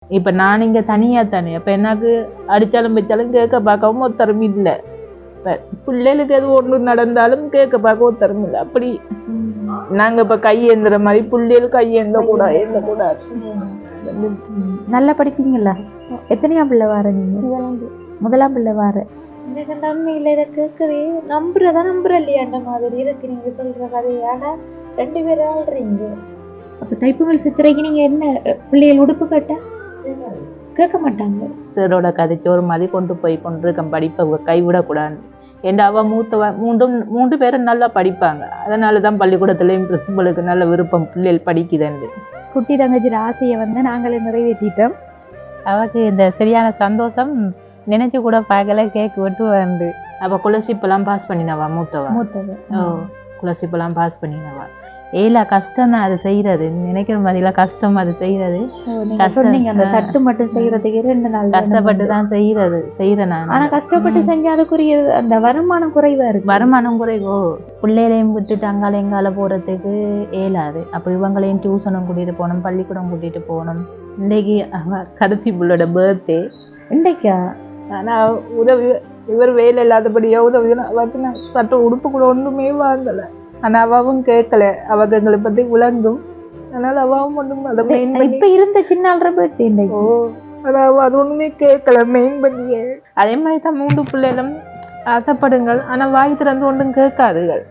இப்ப நான் இங்க தனியா தானே, அப்ப எனக்கு அடிச்சாலும் வச்சாலும் கேட்க பார்க்கவும் ஒருத்தரும் இல்லை. இப்ப பிள்ளைகளுக்கு எது ஒன்று நடந்தாலும் கேட்க பார்க்க ஒருத்தரும் இல்லை. அப்படி நாங்க இப்ப கையேந்துற மாதிரி பிள்ளைகளுக்கு கையேந்த கூடாது, ஏந்த கூடாது. நல்லா படிப்பீங்களா? எத்தனையாம் பிள்ளை வார நீங்க? முதலாம் பிள்ளை வார. எனக்கு நன்மையில இதை கேட்கவே நம்புறதா நம்புற இல்லையா அந்த மாதிரி இருக்கு நீங்க சொல்ற கதை. ஆனா 2 பேரும் ஆள்றீங்க. அப்ப தைப்புகள் சித்திரைக்கு நீங்க என்ன பிள்ளைகள் உடுப்பு கட்ட கேட்க மாட்டாங்க. சிறோட கதைச்சு ஒரு மாதிரி கொண்டு போய் கொண்டிருக்கேன், படிப்பை கைவிடக்கூடாது. ஏன்னா அவ மூன்று பேரும் நல்லா படிப்பாங்க. அதனாலதான் பள்ளிக்கூடத்துலயும் பிரின்சிபலுக்கு நல்ல விருப்பம், பிள்ளைகள் படிக்குதுன்னு. குட்டி தங்கச்சியோட ஆசையை வந்து நாங்களே நிறைவேற்றிட்டோம். அவருக்கு இந்த சரியான சந்தோஷம் நினைச்சு கூட பார்க்கல. கேக் வெட்டு வந்து அவ ஸ்காலர்ஷிப் எல்லாம் பாஸ் பண்ணினவா மூத்தவ. ஸ்காலர்ஷிப் எல்லாம் பாஸ் பண்ணினவா. கஷ்டம் தான் அது செய்யறது. நினைக்கிற மாதிரிலாம் கஷ்டம் அது செய்யறது. அந்த தட்டு மட்டும் செய்யறதுக்கு 2 நாள் கஷ்டப்பட்டு தான் செய்யறேன் நான். ஆனா கஷ்டப்பட்டு செஞ்சா அதுக்குரிய அந்த வருமானம் குறைவா இருக்கு. வருமானம் குறைவோ, பிள்ளைகளையும் விட்டுட்டு அங்கால எங்கால போறதுக்கு இயலாது. அப்ப இவங்களையும் டியூஷனும் கூட்டிட்டு போகணும், பள்ளிக்கூடம் கூட்டிட்டு போகணும். இன்னைக்கு கடைசி பிள்ளோட பர்த்டே இன்றைக்கா. ஆனா உதவி இவர் வேலை இல்லாதபடியா உதவி அவருக்கு நான் சட்ட உடுப்பு கூட ஒன்றுமே வாங்கலை. ஆனா அவாவும் கேட்கல, அவங்க எங்களை பத்தி விளங்கும். அதனால அவாவும் ஒன்றும் அதை மெயின் பண்ணி இப்ப இருந்த சின்ன பர்த்டே. ஆனா அது ஒண்ணுமே கேட்கல மெயின் பண்ணியே. அதே மாதிரி தான் 3 பிள்ளைகளும் ஆசைப்படுங்கள், ஆனா வாங்கி திறந்து ஒன்றும் கேட்காதுகள்.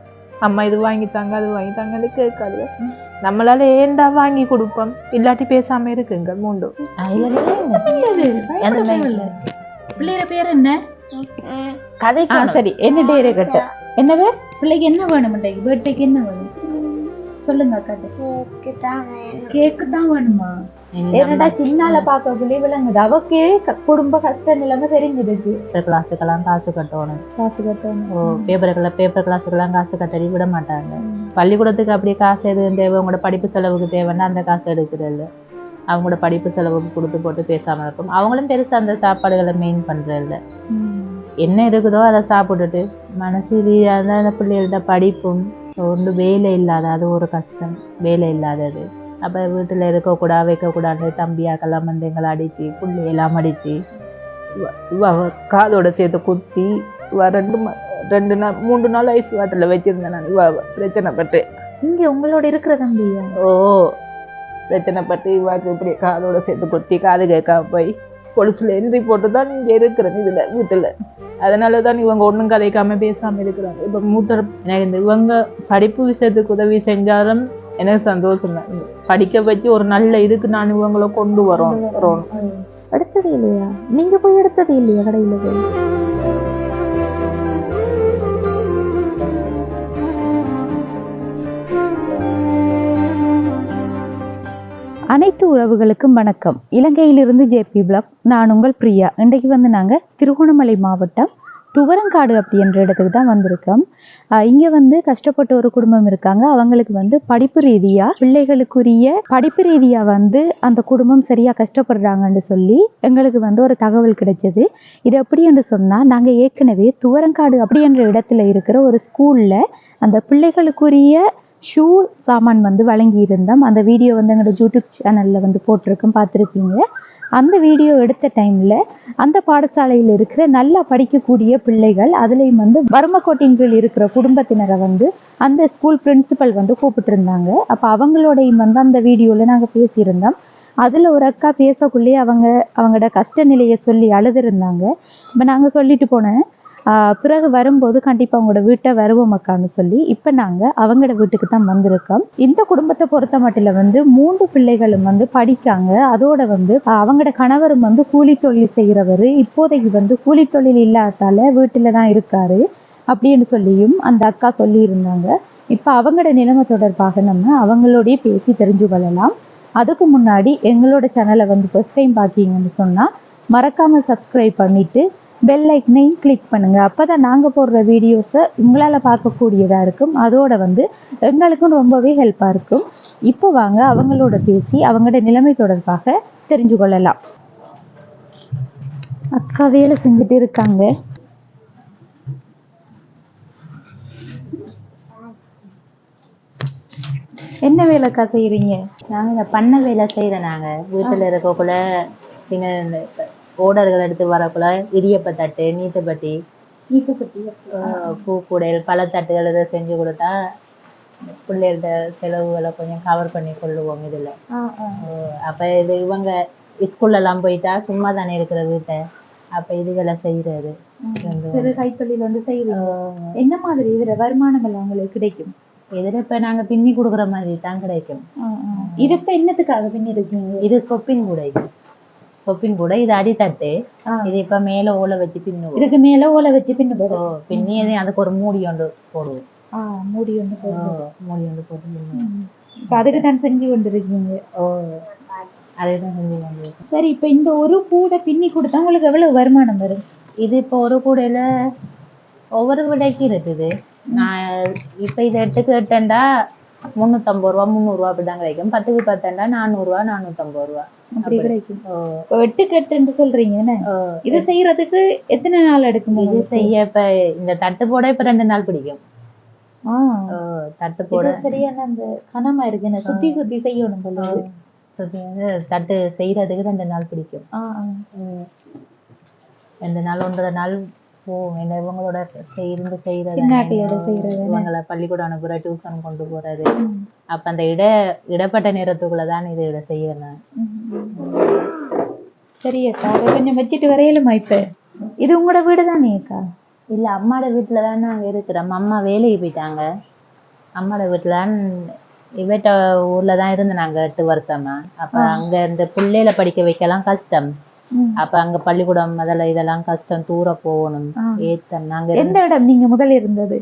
அம்மா இது வாங்கித்தாங்க அது வாங்கித்தாங்கன்னு கேட்காது. நம்மளால ஏண்டா வாங்கி கொடுப்போம், இல்லாட்டி பேசாம இருக்குங்க 3. பிள்ளைய பேர் என்ன? கதை. சரி, என்ன டேரே கட்ட என்ன பேர்? பிள்ளைக்கு என்ன வேணும்? பர்த்டேக்கு என்ன வேணும் சொல்லுங்க. கேக்கு தான் வேணுமா? ஏன்னா சின்னால பார்க்கக்குள்ளே விளங்குது. அவக்கே குடும்ப கஷ்ட நிலைமை தெரிஞ்சிருக்கு. கிளாஸுக்கெல்லாம் காசு கட்டணும். பேப்பர் கிளாஸுக்கெல்லாம் காசு கட்டடி விட மாட்டாங்க. பள்ளிக்கூடத்துக்கு அப்படியே காசு எதுவும் தேவை, அவங்களோட படிப்பு செலவுக்கு தேவைன்னா அந்த காசு எடுக்கிறது. அவங்களோட படிப்பு செலவுக்கு கொடுத்து போட்டு பேசாம இருக்கும். அவங்களும் பெருசா அந்த சாப்பாடுகளை மெயின் பண்றதில்ல. என்ன இருக்குதோ அதை சாப்பிட்டுட்டு மனசு ரீதியான பிள்ளைகள்கிட்ட படிப்பும் ஒன்று வேலை இல்லாத, அது ஒரு கஷ்டம். வேலை இல்லாதது. அப்போ வீட்டில் இருக்கக்கூடாது வைக்கக்கூடாது தம்பியாக்கெல்லாம் வந்து எங்களை அடித்து பிள்ளையெல்லாம் அடித்து காதோட சேர்த்து குத்தி 2 நாள் 3 நாள் ஐஸ் வாட்டரில் வச்சுருந்தேன் நான். பிரச்சனைப்பட்டு இங்கே உங்களோட இருக்கிற தம்பியா? பிரச்சனைப்பட்டு இவாக்கு இப்படி காதோட சேர்த்து குத்தி காது கேட்காம போய் பொலிசில் என்ட்ரி போட்டு தான் இங்கே இருக்கிறேன் இதில் வீட்டில். அதனால தான் இவங்க ஒன்றும் கதைக்காம பேசாமல் இருக்கிறாங்க. இப்போ எனக்கு இந்த இவங்க படிப்பு விஷயத்துக்கு உதவி செஞ்சாலும் எனக்கு சந்தோஷம் தான். படிக்க வச்சு ஒரு நல்ல இதுக்கு நான் இவங்கள கொண்டு வரோம். எடுத்தது இல்லையா? நீங்க போய் எடுத்தது இல்லையா கடையில போய்? அனைத்து உறவுகளுக்கும் வணக்கம். இலங்கையிலிருந்து ஜேபி பிளாக். நான் உங்கள் பிரியா. இன்றைக்கு வந்து நாங்கள் திருகோணமலை மாவட்டம் துவரங்காடு அப்படின்ற இடத்துக்கு தான் வந்திருக்கோம். இங்கே வந்து கஷ்டப்பட்ட ஒரு குடும்பம் இருக்காங்க. அவங்களுக்கு வந்து படிப்பு ரீதியாக பிள்ளைகளுக்குரிய படிப்பு ரீதியாக வந்து அந்த குடும்பம் சரியாக கஷ்டப்படுறாங்கன்னு சொல்லி எங்களுக்கு வந்து ஒரு தகவல் கிடைச்சது. இது எப்படி என்று சொன்னால், நாங்கள் ஏற்கனவே துவரங்காடு அப்படின்ற இடத்துல இருக்கிற ஒரு ஸ்கூலில் அந்த பிள்ளைகளுக்குரிய ஷூ சாமான் வந்து வழங்கி இருந்தோம். அந்த வீடியோ வந்து எங்களோட யூடியூப் சேனலில் வந்து போட்டிருக்கோம், பார்த்துருப்பீங்க. அந்த வீடியோ எடுத்த டைமில் அந்த பாடசாலையில் இருக்கிற நல்லா படிக்கக்கூடிய பிள்ளைகள், அதுலேயும் வந்து வறுமைக்கோட்டின் கீழ் இருக்கிற குடும்பத்தினரை வந்து அந்த ஸ்கூல் பிரின்சிபல் வந்து கூப்பிட்டுருந்தாங்க. அப்போ அவங்களோடையும் வந்து அந்த வீடியோவில் நாங்கள் பேசியிருந்தோம். அதில் ஒரு அக்கா பேசக்குள்ளேயே அவங்களோட கஷ்ட நிலையை சொல்லி அழுதுருந்தாங்க. இப்போ நாங்கள் சொல்லிட்டு போனேன், பிறகு வரும்போது கண்டிப்பாக அவங்களோட வீட்டை வருவோம் அக்கான்னு சொல்லி இப்போ நாங்கள் அவங்களோட வீட்டுக்கு தான் வந்திருக்கோம். இந்த குடும்பத்தை பொறுத்த மட்டும் வந்து 3 பிள்ளைகளும் வந்து படிக்காங்க. அதோட வந்து அவங்களோட கணவரும் வந்து கூலி தொழில் செய்கிறவர். இப்போதைக்கு வந்து கூலி தொழில் இல்லாதால வீட்டில் தான் இருக்காரு அப்படின்னு சொல்லியும் அந்த அக்கா சொல்லியிருந்தாங்க. இப்போ அவங்களோட நிலைமை தொடர்பாக நம்ம அவங்களோடய பேசி தெரிஞ்சு கொள்ளலாம். அதுக்கு முன்னாடி எங்களோட சேனலை வந்து ஃபர்ஸ்ட் டைம் பார்க்கிங்கன்னு சொன்னால் மறக்காமல் சப்ஸ்கிரைப் பண்ணிவிட்டு பெல் ஐக்கனையும் கிளிக் பண்ணுங்கள். அப்போ தான் நாங்கள் போடுற வீடியோஸை உங்களால் பார்க்கக்கூடியதாக இருக்கும். அதோட வந்து எங்களுக்கும் ரொம்பவே ஹெல்ப்பாக இருக்கும். இப்போ வாங்க அவங்களோட பேசி அவங்களோட நிலைமை தொடர்பாக தெரிஞ்சு கொள்ளலாம். அக்கா வேலை செஞ்சுட்டு இருக்காங்க. என்ன வேலைக்கா செய்யறீங்க? நாங்க இந்த பண்ண வேலை செய்யறோம். நாங்க வீட்டுல இருக்கக்குள்ள இந்த ஓடர்கள் எடுத்து வரக்குள்ள இடியப்ப தட்டு, நீட்டுப்பட்டி, பூக்குடையல், பழத்தட்டுகள் இதை செஞ்சு கொடுத்தா பிள்ளைகளோட செலவுகளை கொஞ்சம் கவர் பண்ணி கொள்ளுவோம் இதுல. அப்ப இது இவங்க ஸ்கூல்ல எல்லாம் போயிட்டா சும்மா தானே இருக்கிற வீட்டை, அப்ப இதுகளை செய்யறது. சிறு கைத்தொழில் வந்து செய்யறீங்க. என்ன மாதிரி இதுல வருமானங்கள் உங்களுக்கு கிடைக்கும்? இதுல இப்ப நாங்க பின்னி கொடுக்குற மாதிரி தான் கிடைக்கும். இது இப்ப என்னத்துக்காக பின்னி இருக்கீங்க? இது சொப்பின் கூடை. சொப்பின் கூடை இது அடித்தட்டு. இது இப்ப மேல ஓலை வச்சு பின்னுவோம். இதுக்கு மேல ஓலை வச்சு பின்னுவோம். பின்னி அதுக்கு ஒரு மூடி ஒன்று போடுவோம். மூடி ஒன்று மூடி ஒன்று போட்டு இப்ப அதுக்கு தான் செஞ்சு கொண்டு இருக்கீங்க. அதுதான் செஞ்சு கொண்டு. சரி, இப்ப இந்த ஒரு கூடை பின்னி கொடுத்தா உங்களுக்கு எவ்வளவு வருமானம் வரும்? இது இப்போ ஒரு கூடையில ஒவ்வொரு விலைக்கு இருக்குது. நான் இப்ப இதை எடுத்துக்கிட்டேன்டா 350 ரூபா 300 ரூபா அப்படிதான் கிடைக்கும். 10க்கு 10 400 ரூபா 450 ரூபா அப்படி கிடைக்கும். 8 கட்டுன்னு சொல்றீங்க. இது செய்யறதுக்கு எத்தனை நாள் எடுக்கும்? இது செய்ய இப்ப இந்த தட்டு போட இப்ப 2 நாள் பிடிக்கும். தட்டு போட சரியான அந்த கனமா இருக்கு, சுத்தி சுத்தி செய்யணும் போல. தட்டு செய்யறதுக்கு 2 நாள் பிடிக்கும். 2 நாள் 1.5 நாள் போகும். இவங்களோட இருந்து செய்யறது, இவங்களை பள்ளிக்கூடம் அனுப்புற, டியூஷன் கொண்டு போறது. அப்ப அந்த இடப்பட்ட நேரத்துக்குள்ளதான் இதை செய்யணும். சரி அக்கா, அதை கொஞ்சம் வச்சுட்டு வரையலுமா? இப்ப இது உங்களோட வீடு தானே அக்கா? இல்ல, அம்மாவோட வீட்டுலதான் நாங்க இருக்கிறோம். அம்மா வேலைக்கு போயிட்டாங்க. அம்மாவோட வீட்டுலதான் இவட்ட ஊர்ல தான் இருந்தோம் நாங்க 8 வருஷமா. அப்ப அங்க இந்த பிள்ளைகளை படிக்க வைக்கலாம் கஷ்டம். அப்ப அங்க பள்ளிக்கூடம் முதல்ல இதெல்லாம் கஷ்டம், தூர போகணும். நாங்க எந்த இடம் நீங்க முதல்ல இருந்தது?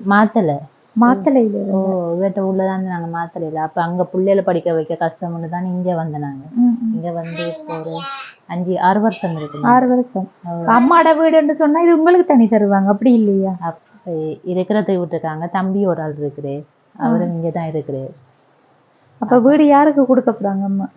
மாத்தலையில. இவட்ட ஊர்லதான் நாங்க மாத்தலையில. அப்ப அங்க பிள்ளைகளை படிக்க வைக்க கஷ்டம்னு தான் இங்க வந்த நாங்க. இங்க வந்து ஒரு 5-6 வருஷம் இருக்கு. 6 வருஷம். அம்மாட வீடுன்னு சொன்னா இது உங்களுக்கு தனி தருவாங்க அப்படி இல்லையா? அப்ப இருக்கிறதுக்கு விட்டுருக்காங்க. தம்பி ஒரு ஆள் இருக்குது, அவரும் இங்கதான் இருக்குது. அப்ப வீடு யாருக்கு கொடுக்க போறாங்க அம்மா?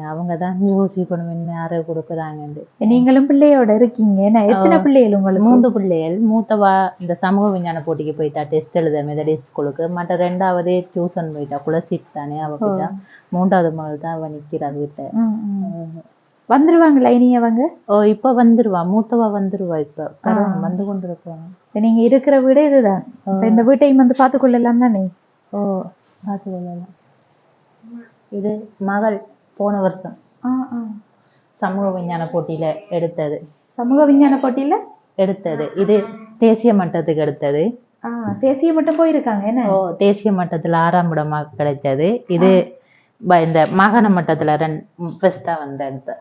அவங்கதான் யோசிக்கணும் என்ன யாரு கொடுக்குறாங்கன்னு. நீங்களும் பிள்ளையோட இருக்கீங்க. எத்தனை பிள்ளைகள் உங்களுக்கு? 3 பிள்ளைகள். மூத்தவா இந்த சமூக விஞ்ஞான போட்டிக்கு போயிட்டா, டெஸ்ட் எழுத மெதடிஸ்ட் ஸ்கூலுக்கு. மற்ற 2வது டியூஷன் போயிட்டா, குலசீட் தானே அவ போயிட்டா. 3வது மகள் தான் அவ நிக்கிறா வீட்டை. வந்துருவாங்களா இனி அவங்க? இப்ப வந்துருவா, மூத்தவா வந்துருவா. இப்ப வந்து கொண்டு இருப்பாங்க. நீங்க இருக்கிற வீடு இதுதான். இந்த வீட்டையும் வந்து பாத்துக்கொள்ளலாம் தானே? பாத்துக்கொள்ளலாம். இது மகள் போன வருஷம் சமூக விஞ்ஞான போட்டியில எடுத்தது. சமூக விஞ்ஞான போட்டியில எடுத்தது. இது தேசிய மட்டத்துக்கு எடுத்தது. தேசிய மட்டம் போயிருக்காங்க. என்ன? தேசிய மட்டத்துல 6ஆம் இடமா கிடைச்சது. இது இந்த மாகாண மட்டத்துல ஃபர்ஸ்டா வந்த எடுத்த.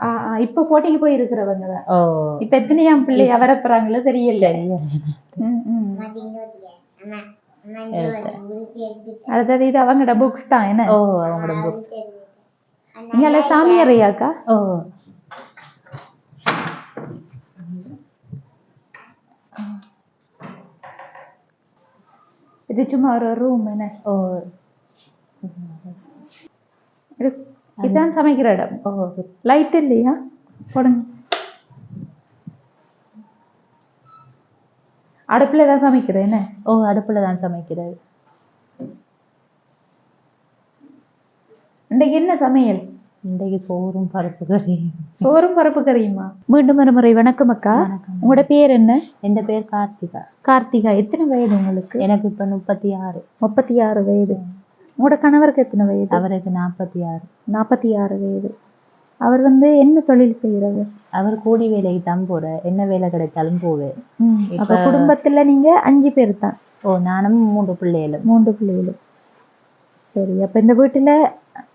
இப்ப போட்டிக்கு போயிருக்கிறவங்க. இப்ப எத்தனையாம் பிள்ளைய வரப்போறாங்களோ தெரியல. அடுத்தது இது அவங்களோட புக்ஸ் தான். என்ன? அவங்களோட புக்ஸ். இங்க சாமியாரையாக்கா? இது சும்மா ஒரு ரூம். என்ன? இதுதான் சமைக்கிற இடம். லைட் இல்லையா? போடுங்க. அடுப்புல தான் சமைக்கிறேன். என்ன? அடுப்புல தான் சமைக்கிறது. இன்றைக்கு என்ன சமையல்? இன்றைக்கு சோறும் பருப்பு கறி. சோறும் பருப்பு கறியுமா? மீண்டும் ஒரு முறை வணக்கம் அக்கா. உங்களோட பேர் என்ன? என் பேர் கார்த்திகா. கார்த்திகா, எத்தனை வயது உங்களுக்கு? எனக்கு இப்ப 36. 36 வயது. உங்களோட கணவருக்கு எத்தனை வயது? அவருக்கு 46. 46 வயது. அவர் வந்து என்ன தொழில் செய்யறது? அவர் கூலி வேலைக்கு தான் போற. என்ன வேலை கிடைச்சாலும் போவேன். அப்ப குடும்பத்துல நீங்க 5 பேர் தான்? நானும் 3 பிள்ளைகளும். 3 பிள்ளைகளும். சரி, அப்ப இந்த வீட்டுல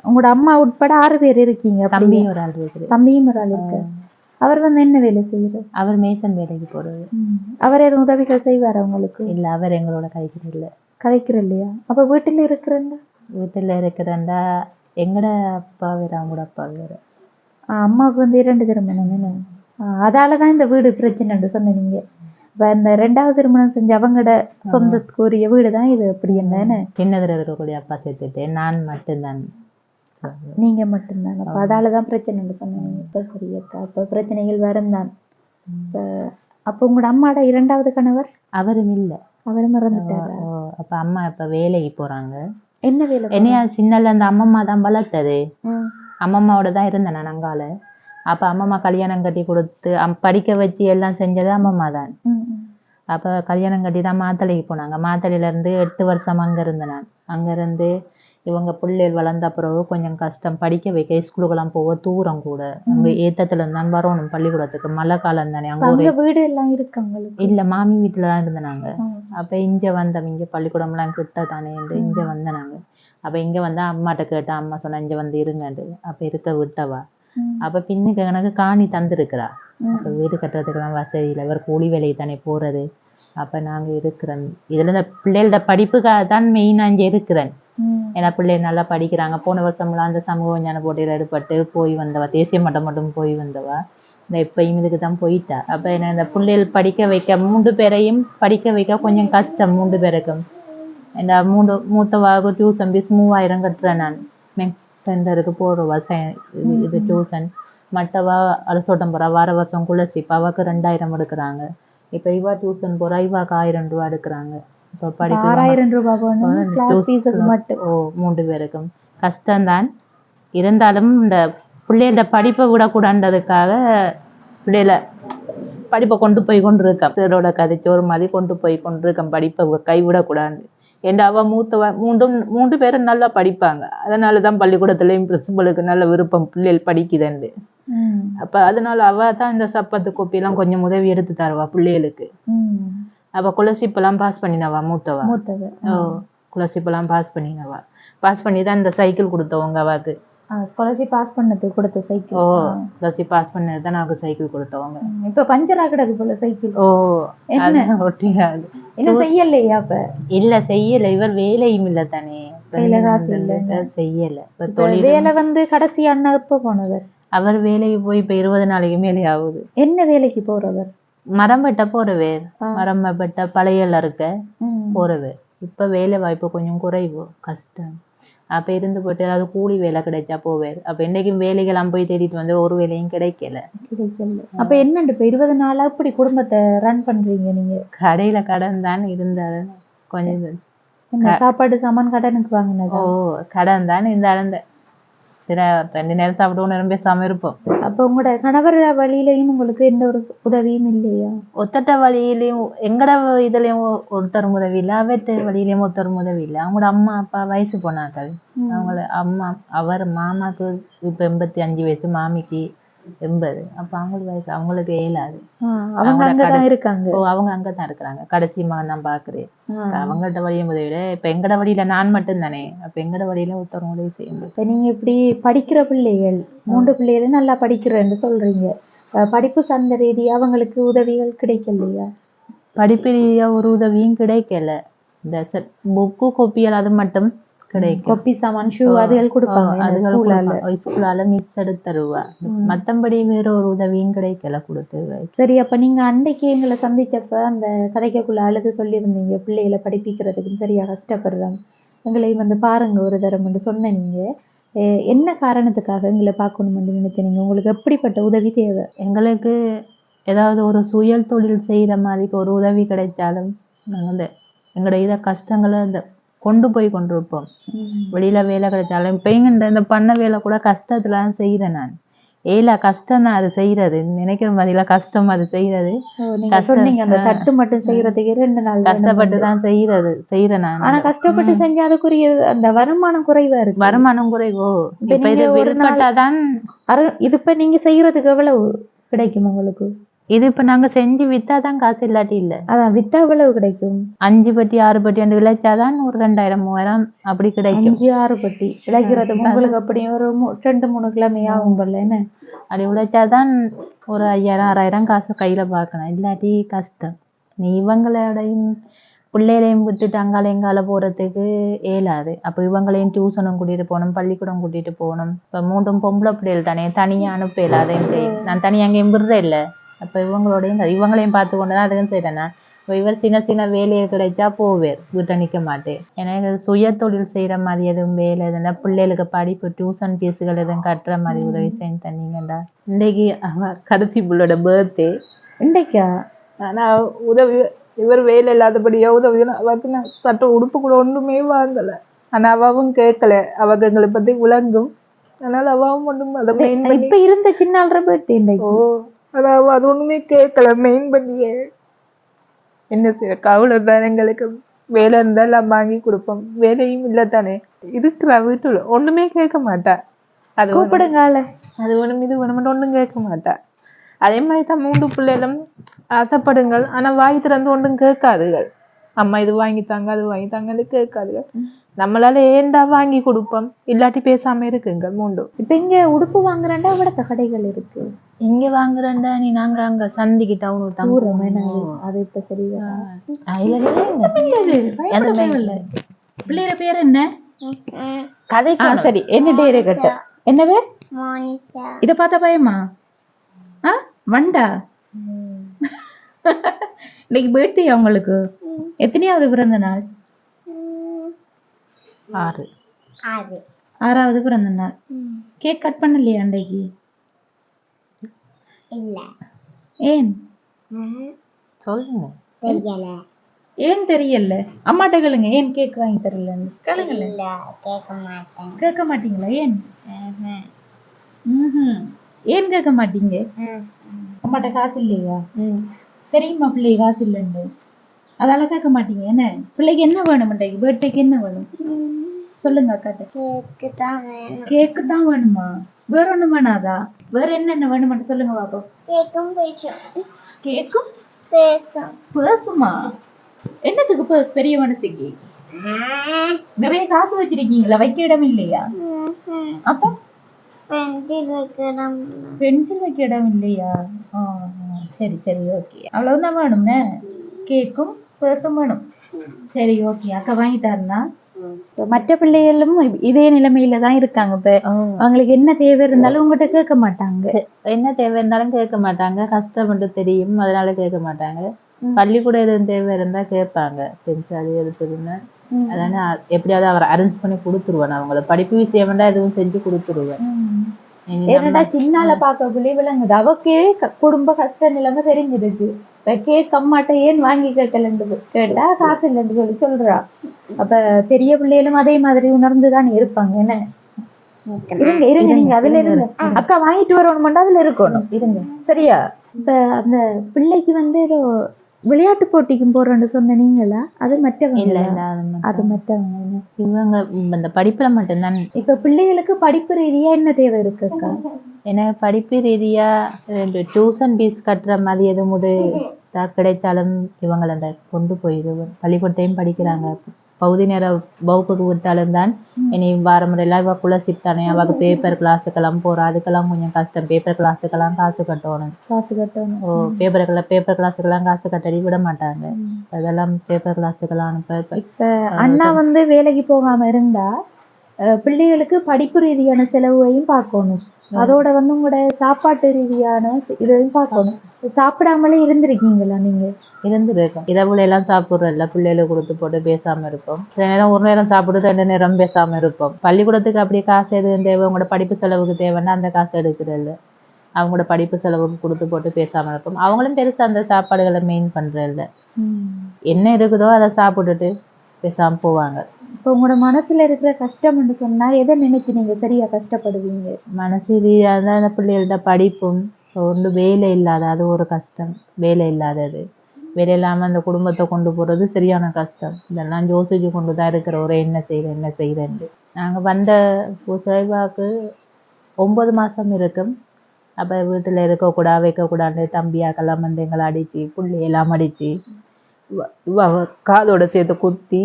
உங்களோட அம்மா உட்பட 6 பேர் இருக்கீங்க. தம்பியும் ஒரு ஆள் இருக்கு. தம்பியும் ஒரு ஆள் இருக்கு. அவர் வந்து என்ன வேலை செய்யறது? அவர் மேசன் வேலைக்கு போறது. அவர் எதுவும் உதவிகள் செய்வார் உங்களுக்கு? இல்ல, அவர் எங்களோட கதைக்கிற இல்ல. கதைக்கிற இல்லையா? அப்ப வீட்டுல இருக்கிறேன். வீட்டுல இருக்கிறேன்டா எங்கட அப்பா வேற, அவங்களோட அப்பா வேற. அம்மாவுக்கு வந்து 2 திருமணம். என்ன? அதாலதான் இந்த வீடு பிரச்சனைன்னு சொன்னீங்க. இந்த 2வது திருமணம் செஞ்ச அவங்களோட சொந்தத்துக்குரிய வீடு தான் இது. அப்படி என்ன? சின்னதுல இருக்கக்கூடிய அப்பா சேர்த்துட்டு நான் மட்டும்தான். நீங்க மட்டும்தான். அப்ப அதாலதான் பிரச்சனைன்னு சொன்னீங்க. இப்ப சரியக்கா, இப்ப பிரச்சனைகள் வரும்தான். அப்ப உங்களோட அம்மாவோட 2வது கணவர்? அவரும் இல்ல, அவரும் இறந்துட்டாரு. அப்ப அம்மா இப்ப வேலைக்கு போறாங்க. என்ன வேலை? என்னையா சின்னல அந்த அம்மம்மா தான் வளர்த்தது. ம். அம்மம்மாவோட தான் இருந்தேன் நான் அங்கால. அப்ப அம்மம்மா கல்யாணம் கட்டி கொடுத்து படிக்க வச்சு எல்லாம் செஞ்சது அம்மம்மா தான். ம். அப்ப கல்யாணம் கட்டி தான் மாத்தளைக்கு போனாங்க. மாத்தளையில இருந்து 8 வருஷம் அங்க இருந்தேன் நான். அங்க இருந்து இவங்க பிள்ளைகள் வளர்ந்த பிறகு கொஞ்சம் கஷ்டம் படிக்க வைக்க. ஸ்கூலுக்கெல்லாம் போக தூரம் கூட. அங்க ஏத்தத்துல இருந்தான் வரணும் பள்ளிக்கூடத்துக்கு. மழை காலம் தானே. அங்க ஒரு வீடு எல்லாம் இருக்காங்க இல்ல மாமி வீட்டுல தான் இருந்தேன் நாங்க. அப்ப இங்க வந்தோம். இங்க பள்ளிக்கூடம் எல்லாம் கிட்ட தானே இங்க வந்த நாங்க. அப்ப இங்க வந்தா அம்மாட்ட கேட்டா அம்மா சொன்னா இங்க வந்து இருங்கண்டு. அப்ப இருக்க விட்டவா. அப்ப பின்னுக்கு எனக்கு காணி தந்திருக்கிறா. அப்ப வீடு கட்டுறதுக்கெல்லாம் வசதி இல்லை. இவர் கூலி வேலைக்கு தானே போறது. அப்ப நாங்க இருக்கிறோம். இதுல இந்த பிள்ளைகளோட படிப்புக்காக தான் மெயினா இங்க இருக்கிறேன். ஏன்னா பிள்ளைகள் நல்லா படிக்கிறாங்க. போன வருஷம்லாம் அந்த சமூக விஞ்ஞான போட்டியில ஈடுபட்டு போய் வந்தவா. தேசிய மட்டம் மட்டும் போய் வந்தவா. இந்த இப்பயும் இதுக்கு தான் போயிட்டா. அப்ப என்ன இந்த பிள்ளைகள் படிக்க வைக்க 3 பேரையும் படிக்க வைக்க கொஞ்சம் கஷ்டம். 3 பேருக்கும் இந்த மூத்தவாவுக்கு டியூஷன் ஃபீஸ் 3000 கட்டுறேன் நான். நெக்ஸ்ட் சென்டருக்கு போடுவா இது டியூஷன். மற்றவா அரசோட்டம் போறா. வார வருஷம் குலசிப்பா அவாக்கு 2000 எடுக்கிறாங்க. இப்ப இவா டியூஷன் போறா. இவாக்கு 1000 ரூபா எடுக்கிறாங்க. இப்ப படிப்பு 6000 ரூபாய் மட்டும். 3 பேருக்கும் கஷ்டம்தான். இருந்தாலும் இந்த பிள்ளைகள படிப்பை விடக்கூடாதுக்காக பிள்ளைகள படிப்பை கொண்டு போய் கொண்டிருக்கேன். சிலரோட கதைச்சு ஒரு மாதிரி கொண்டு போய் கொண்டிருக்கேன். படிப்பை கைவிடக்கூடாது. ஏன்னா அவ மூத்தவ 3 பேரும் நல்லா படிப்பாங்க. அதனாலதான் பள்ளிக்கூடத்துலயும் பிரின்சிபலுக்கு நல்ல விருப்பம் பிள்ளைகள் படிக்குதுன்னு. அப்ப அதனால அவ தான் இந்த சப்பத்து கோப்பி எல்லாம் கொஞ்சம் உதவி எடுத்து தருவா பிள்ளைகளுக்கு. அப்ப ஸ்காலர்ஷிப் எல்லாம் பாஸ் பண்ணினவா மூத்தவா. ஸ்காலர்ஷிப் எல்லாம் பாஸ் பண்ணினவா. பாஸ் பண்ணி தான் இந்த சைக்கிள் கொடுத்தவங்க அவாக்கு. ஸ்காலர்ஷிப் பாஸ் பண்ணது கொடுத்த சைக்கிள். ஸ்காலர்ஷிப் பாஸ் பண்ணது தான் நமக்கு சைக்கிள் கொடுத்தவங்க. இப்ப பஞ்சர் ஆகிடாது போல சைக்கிள். என்ன செய்யலையா? அப்ப இல்ல செய்யல. இவர் வேலையும் இல்ல தானே. செய்யல. வேலை வந்து கடைசி அண்ணா எப்ப போனவர்? அவர் வேலைக்கு போய் இப்ப 20 நாளைக்கு மேலே ஆகுது. என்ன வேலைக்கு போறவர்? மரம் வெட்ட போறவர். மரம் வெட்ட பழையல இருக்க போறவர். இப்ப வேலை வாய்ப்பு கொஞ்சம் குறைவு. கஷ்டம். அப்ப இருந்து போட்டு ஏதாவது கூலி வேலை கிடைச்சா போவார். அப்ப என்னைக்கும் வேலைக்கெல்லாம் போய் தேடிட்டு வந்து ஒரு வேலையும் கிடைக்கல. அப்ப என்னண்டு இப்ப 20 நாளா இப்படி குடும்பத்தை ரன் பண்றீங்க நீங்க? கடையில கடன் தான் இருந்தாரு. கொஞ்சம் சாப்பாடு சாமான் கடனுக்கு வாங்கினது. கடன் தான் இந்த சில 2 நேரம் சாப்பிடுவோம் ரொம்ப பேசாம இருப்போம். அப்ப உங்களோட கணவர் வழியிலையும் உங்களுக்கு எந்த ஒரு உதவியும் இல்லையா? ஒத்தட்ட வழியிலையும் எங்கட இதுலயும் ஒருத்தரும் உதவி இல்லை. அவற்ற வழியிலையும் ஒருத்தரும் உதவி இல்லை. அவங்களோட அம்மா அப்பா வயசு போனாக்கள். அவங்கள அம்மா அவர் மாமாக்கு இப்ப 85 வயசு, மாமிக்கு 80. அப்ப அவங்களுக்கு வயசு அவங்களுக்கு இயலாது. அவங்க அங்கதான் இருக்காங்க. அவங்க அங்கதான் இருக்கிறாங்க. கடைசி மகன் தான் பாக்குறேன். அவங்கள்ட்ட வழியும் உதவியில இப்ப எங்கட வழியில நான் மட்டும் தானே. அப்ப எங்கட வழியில ஒருத்தரும் உதவி செய்ய முடியும். இப்ப நீங்க இப்படி படிக்கிற பிள்ளைகள் 3 பிள்ளைகளும் நல்லா படிக்கிறேன்னு சொல்றீங்க. படிப்பு சார்ந்த ரீதியா அவங்களுக்கு உதவிகள் கிடைக்கலையா? படிப்பு ரீதியா ஒரு உதவியும் கிடைக்கல. இந்த புக்கு கோப்பியல் அது மட்டும் கிடைக்கும். கொப்பி சாமான் ஷூ அதுகள் கொடுப்பாங்க. ஸ்கூலால மிஸ் எடுத்து தருவா. மத்தபடி வேற ஒரு உதவியும் கிடைக்கல கொடுத்து. சரி, அப்ப நீங்க அன்றைக்கு எங்களை சந்திச்சப்ப அந்த கதைக்குள்ள அழுது சொல்லியிருந்தீங்க பிள்ளைகளை படிப்பிக்கிறதுக்கு சரியா கஷ்டப்படுறோம், எங்களை வந்து பாருங்க ஒரு தரம் என்று சொன்ன. நீங்க என்ன காரணத்துக்காக எங்களை பார்க்கணும்னு நினைச்சீங்க? உங்களுக்கு எப்படிப்பட்ட உதவி தேவை? எங்களுக்கு ஏதாவது ஒரு சுய தொழில் செய்யற மாதிரி ஒரு உதவி கிடைச்சாலும் நாங்கள் எங்களோட இதை கஷ்டங்களை இந்த கொண்டு போய் கொண்டிருப்போம். வெளியில வேலை கிடைச்சாலும் இப்ப இந்த பண்ண வேலை கூட கஷ்டத்துலாம் செய்யறேன் நான். கஷ்டம் தான் அது செய்யறது. நினைக்கிற மாதிரில கஷ்டம் அது செய்யறது. தட்டு மட்டும் செய்யறதுக்கு 2 நாள் கஷ்டப்பட்டு தான் செய்யறேன் நான். ஆனா கஷ்டப்பட்டு செஞ்சா அதுக்குரிய அந்த வருமானம் குறைவா இருக்கு. வருமானம் குறைவோ. இப்ப இது வெளிப்பட்டாதான் இது இப்ப நீங்க செய்யறதுக்கு எவ்வளவு கிடைக்கும் உங்களுக்கு? இது இப்ப நாங்க செஞ்சு வித்தாதான் காசு, இல்லாட்டி இல்ல. அதான் வித்தா எவ்வளவு கிடைக்கும்? 5 பட்டி 6 பட்டி அந்த விளைச்சாதான் ஒரு 2000 3000 அப்படி கிடைக்கும். 5-6 பட்டி விளைக்கிறது உங்களுக்கு அப்படி ஒரு 2-3 கிழமை ஆகும் போல. என்ன அப்படி விளைச்சாதான் ஒரு 5000 6000 காசு கையில பார்க்கணும். இல்லாட்டி கஷ்டம். நீ இவங்களோடையும் பிள்ளைகளையும் விட்டுட்டு அங்கால எங்கால போறதுக்கு இயலாது. அப்ப இவங்களையும் டியூஷனும் கூட்டிட்டு போகணும், பள்ளிக்கூடம் கூட்டிட்டு போகணும். இப்ப 3 பொம்பளை பிள்ளைகள் தானே, தனியா அனுப்ப இயலாது. நான் தனியா அங்கேயும் விடுறேன் இல்ல. அப்ப இவங்களையும் பார்த்து கொண்டுதான் அதுவும் செய்யறேன்னா. இவர் சின்ன சின்ன வேலையை கிடைச்சா போவேர், வீட்டை நிக்க மாட்டேன். எனக்கு சுய தொழில் செய்யற மாதிரி எதுவும் வேலை எதுனா பிள்ளைகளுக்கு படிப்பு டியூஷன் ஃபீஸுகள் எதுவும் கட்டுற மாதிரி உதவி செஞ்சு தந்தீங்கடா. இன்னைக்கு கடைசி பிள்ளோட பர்த்டே. இன்றைக்கா? ஆனா உதவி இவர் வேலை இல்லாதபடியா உதவி அவருக்கு நான் சட்ட உடுப்பு கூட ஒன்றுமே வாங்கல. ஆனா அவாவும் கேட்கல, அவங்க எங்களை பத்தி விளங்கும். அதனால அவாவும் ஒண்ணும் அதை மெயின் பண்ணி இப்ப இருந்த சின்ன ஆள்ற பர்த்டே அதாவது அது ஒண்ணுமே கேட்கல. மெயின் பண்ணியே என்ன செய்ய, கவலை தான் எங்களுக்கு. வேலை இருந்தா எல்லாம் வாங்கி கொடுப்போம், வேலையும் இல்லை தானே. இருக்கிற வீட்டுல ஒண்ணுமே கேட்க மாட்டா. அது கூப்பிடுங்கால அது வேணும் இது வேணும் ஒன்றும் கேட்க மாட்டா. அதே மாதிரி தான் 3 பிள்ளைகளும் ஆசைப்படுங்கள், ஆனா வாய் திறந்து ஒன்றும் கேட்காதுகள். அம்மா இது வாங்கித்தாங்க அது வாங்கித்தாங்கன்னு கேட்காதுகள். நம்மளால ஏண்டா வாங்கி கொடுப்போம், இல்லாட்டி பேசாம இருக்குங்க 3. இப்ப இங்க உடுப்பு வாங்குறேன்டா விட கடைகள் இருக்கு. இங்க வாங்குறேன்டா நீ, நாங்க அங்க சந்திக்கு டவுனு தான். அது இப்ப சரியா பிள்ளைய பேர் என்ன? கதை சரி, என்ன டேரே கட்ட என்ன பேர்? இத பார்த்தா பயமா? வண்டா இன்னைக்கு பர்த்டே அவங்களுக்கு. எத்தனையாவது பிறந்த நாள்? 6. 6வது பிறந்த நாள். கேக் கட் பண்ணலையா அன்றைக்கு? ஏன் சொல்லுங்க. ஏன் தெரியல? அம்மாட்ட கேளுங்க, ஏன் கேக் வாங்கி தரலன்னு கேளுங்கள. கேட்க மாட்டீங்களா? ஏன் ஏன் கேட்க மாட்டீங்க? அம்மாட்ட காசு இல்லையா? தெரியுமா பிள்ளை காசு இல்லைன்னு, அதால கேட்க மாட்டீங்க. என்ன பிள்ளைக்கு என்ன வேணும்? பர்த்டேக்கு என்ன வேணும் சொல்லுங்க அக்காட்ட. கேக்கு தான் வேணுமா? வேற ஒண்ணும் வேணாதா? வேற என்னென்ன வேணும் மட்டும் சொல்லுங்க பாப்போம். கேக்கும் பேசுமா? என்னத்துக்கு பேசு? பெரிய மனசுக்கு நிறைய காசு வச்சிருக்கீங்களா? வைக்க இடம் இல்லையா? அப்ப பென்சில் வைக்க இடம் இல்லையா? சரி சரி ஓகே, அவ்வளவுதான் வேணும்னு. கேக்கும் பேசும் வேணும். சரி ஓகே, அக்கா வாங்கி தரனா? மற்ற பிள்ளைகளும் இதே நிலைமையில தான் இருக்காங்க. இப்ப அவங்களுக்கு என்ன தேவை இருந்தாலும் உங்ககிட்ட கேட்க மாட்டாங்க. என்ன தேவை இருந்தாலும் கேட்க மாட்டாங்க, கஷ்டப்பட்டு தெரியும், அதனால கேட்க மாட்டாங்க. பள்ளிக்கூட எதுவும் தேவை இருந்தா கேட்பாங்க, பென்சில் அது எடுத்துருங்க. அதானே எப்படியாவது அவர் அரேஞ்ச் பண்ணி கொடுத்துருவேன். அவங்கள படிப்பு விஷயம் எதுவும் செஞ்சு கொடுத்துருவேன். என்னடா சின்னால பார்க்க பிள்ளை விளங்குது. அவக்கே குடும்ப கஷ்ட நிலைமை தெரிஞ்சிருக்கு. கேக் அம்மாட்ட ஏன் வாங்கி கேட்கலன்னு கேட்டா காசு இல்லைன்னு சொல்லி சொல்றா. அப்ப பெரிய பிள்ளைகளும் அதே மாதிரி உணர்ந்துதான் இருப்பாங்க. என்ன இருங்க இருங்க, நீங்க அதுல இருங்க. அக்கா வாங்கிட்டு வரணும்னா அதுல இருக்கணும். இருங்க சரியா? இப்ப அந்த பிள்ளைக்கு ஏதோ விளையாட்டு போட்டிக்கும் போறோம்னு சொன்ன நீங்களா? அது மற்றவங்க? அது மற்றவங்க. இவங்க இந்த படிப்புல மட்டும்தான். இப்ப பிள்ளைகளுக்கு படிப்பு ரீதியா என்ன தேவை இருக்குக்கா? ஏன்னா படிப்பு ரீதியா டியூஷன் ஃபீஸ் கட்டுற மாதிரி எதுவும் கிடைச்சாலும் இவங்களை அந்த கொண்டு போயிடுவேன். பள்ளிக்கூடத்தையும் படிக்கிறாங்க, பகுதி நேர வகுப்புக்கு விட்டாலும் தான். இனி வார முறையெல்லாம் இவ குலசிப் தானே, அவக்கு பேப்பர் கிளாஸுக்கெல்லாம் போறா. அதுக்கெல்லாம் கொஞ்சம் கஷ்டம். பேப்பர் கிளாஸுக்கெல்லாம் காசு கட்டணும். பேப்பர் கிளாஸுக்கெல்லாம் காசு கட்டடி விட மாட்டாங்க. அதெல்லாம் பேப்பர் கிளாஸுக்கெல்லாம் அனுப்ப. இப்ப அண்ணா வேலைக்கு போகாம இருந்தா பிள்ளைகளுக்கு படிப்பு ரீதியான செலவையும் பார்க்கணும். அதோட உங்களோட சாப்பாட்டு ரீதியான இதையும் பார்க்கணும். சாப்பிடாமலே இருந்திருக்கீங்களா? நீங்க இருந்திருக்கோம். இரவுல எல்லாம் சாப்பிடுறல பிள்ளைகளுக்கு கொடுத்து போட்டு பேசாம இருப்போம். சில நேரம் ஒரு நேரம் சாப்பிட்டு 2 நேரம் பேசாம இருப்போம். பள்ளிக்கூடத்துக்கு அப்படியே காசு எதுவும் தேவை, உங்களோட படிப்பு செலவுக்கு தேவைன்னா அந்த காசு எடுக்கிறது. அவங்களோட படிப்பு செலவுக்கு கொடுத்து போட்டு பேசாம இருப்போம். அவங்களும் பெருசா அந்த சாப்பாடுகளை மெயின் பண்றதில்ல. என்ன இருக்குதோ அதை சாப்பிட்டுட்டு பேசாம போவாங்க. இப்போ உங்களோட மனசுல இருக்கிற கஷ்டம்னு சொன்னா எதை நினைச்சு நீங்க சரியா கஷ்டப்படுவீங்க? மனசு ரீதியாக அந்த பிள்ளைகள்ட்ட படிப்பும் ஒன்று, வேலை இல்லாத அது ஒரு கஷ்டம். வேலை இல்லாதது, வேலை இல்லாமல் அந்த குடும்பத்தை கொண்டு போகிறது சரியான கஷ்டம். இதெல்லாம் யோசிச்சு கொண்டு தான் இருக்கிற ஒரு என்ன செய்கிறேன்ட்டு. நாங்கள் வந்த புசைவாக்கு 9 மாதம் இருக்கும். அப்போ வீட்டில் இருக்கக்கூடாது வைக்கக்கூடாது தம்பியாக்கெல்லாம் எங்களை அடித்து பிள்ளையெல்லாம் அடித்து காதோட சேர்த்து குத்தி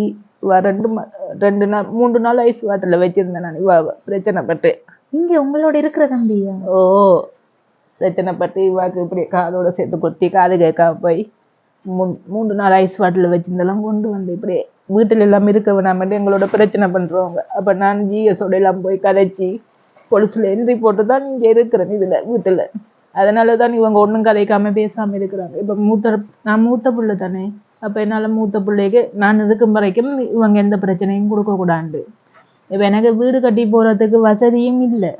2 நாள் 3 நாள் ஐஸ் வாட்டரில் வச்சுருந்தேன் நான். பிரச்சனைப்பட்டு இங்கே உங்களோட இருக்கிற தம்பியா? பிரச்சனைப்பட்டு இவாக்கு இப்படி காதோட சேர்த்து குத்தி காது கேட்காம போய் 3 நாள் ஐஸ் வாட்டரில் வச்சிருந்தெல்லாம் கொண்டு வந்து இப்படி வீட்டில் எல்லாம் இருக்க வேணாமட்டு எங்களோட பிரச்சனை பண்ணுறவங்க. அப்போ நான் ஜிஎஸோட எல்லாம் போய் கதைச்சி பொலிசில் என்ட்ரி போட்டு தான் இங்கே இருக்கிறேன் இதில் வீட்டில். அதனால தான் இவங்க ஒன்றும் கதைக்காமல் பேசாமல் இருக்கிறாங்க. இப்போ நான் மூத்த பிள்ளை தானே. அப்போ என்னால் மூத்த பிள்ளைக்கு நான் இருக்கும் வரைக்கும் இவங்க எந்த பிரச்சனையும் கொடுக்கக்கூடாது. இப்போ எனக்கு வீடு கட்டி போகிறதுக்கு வசதியும் இல்லை.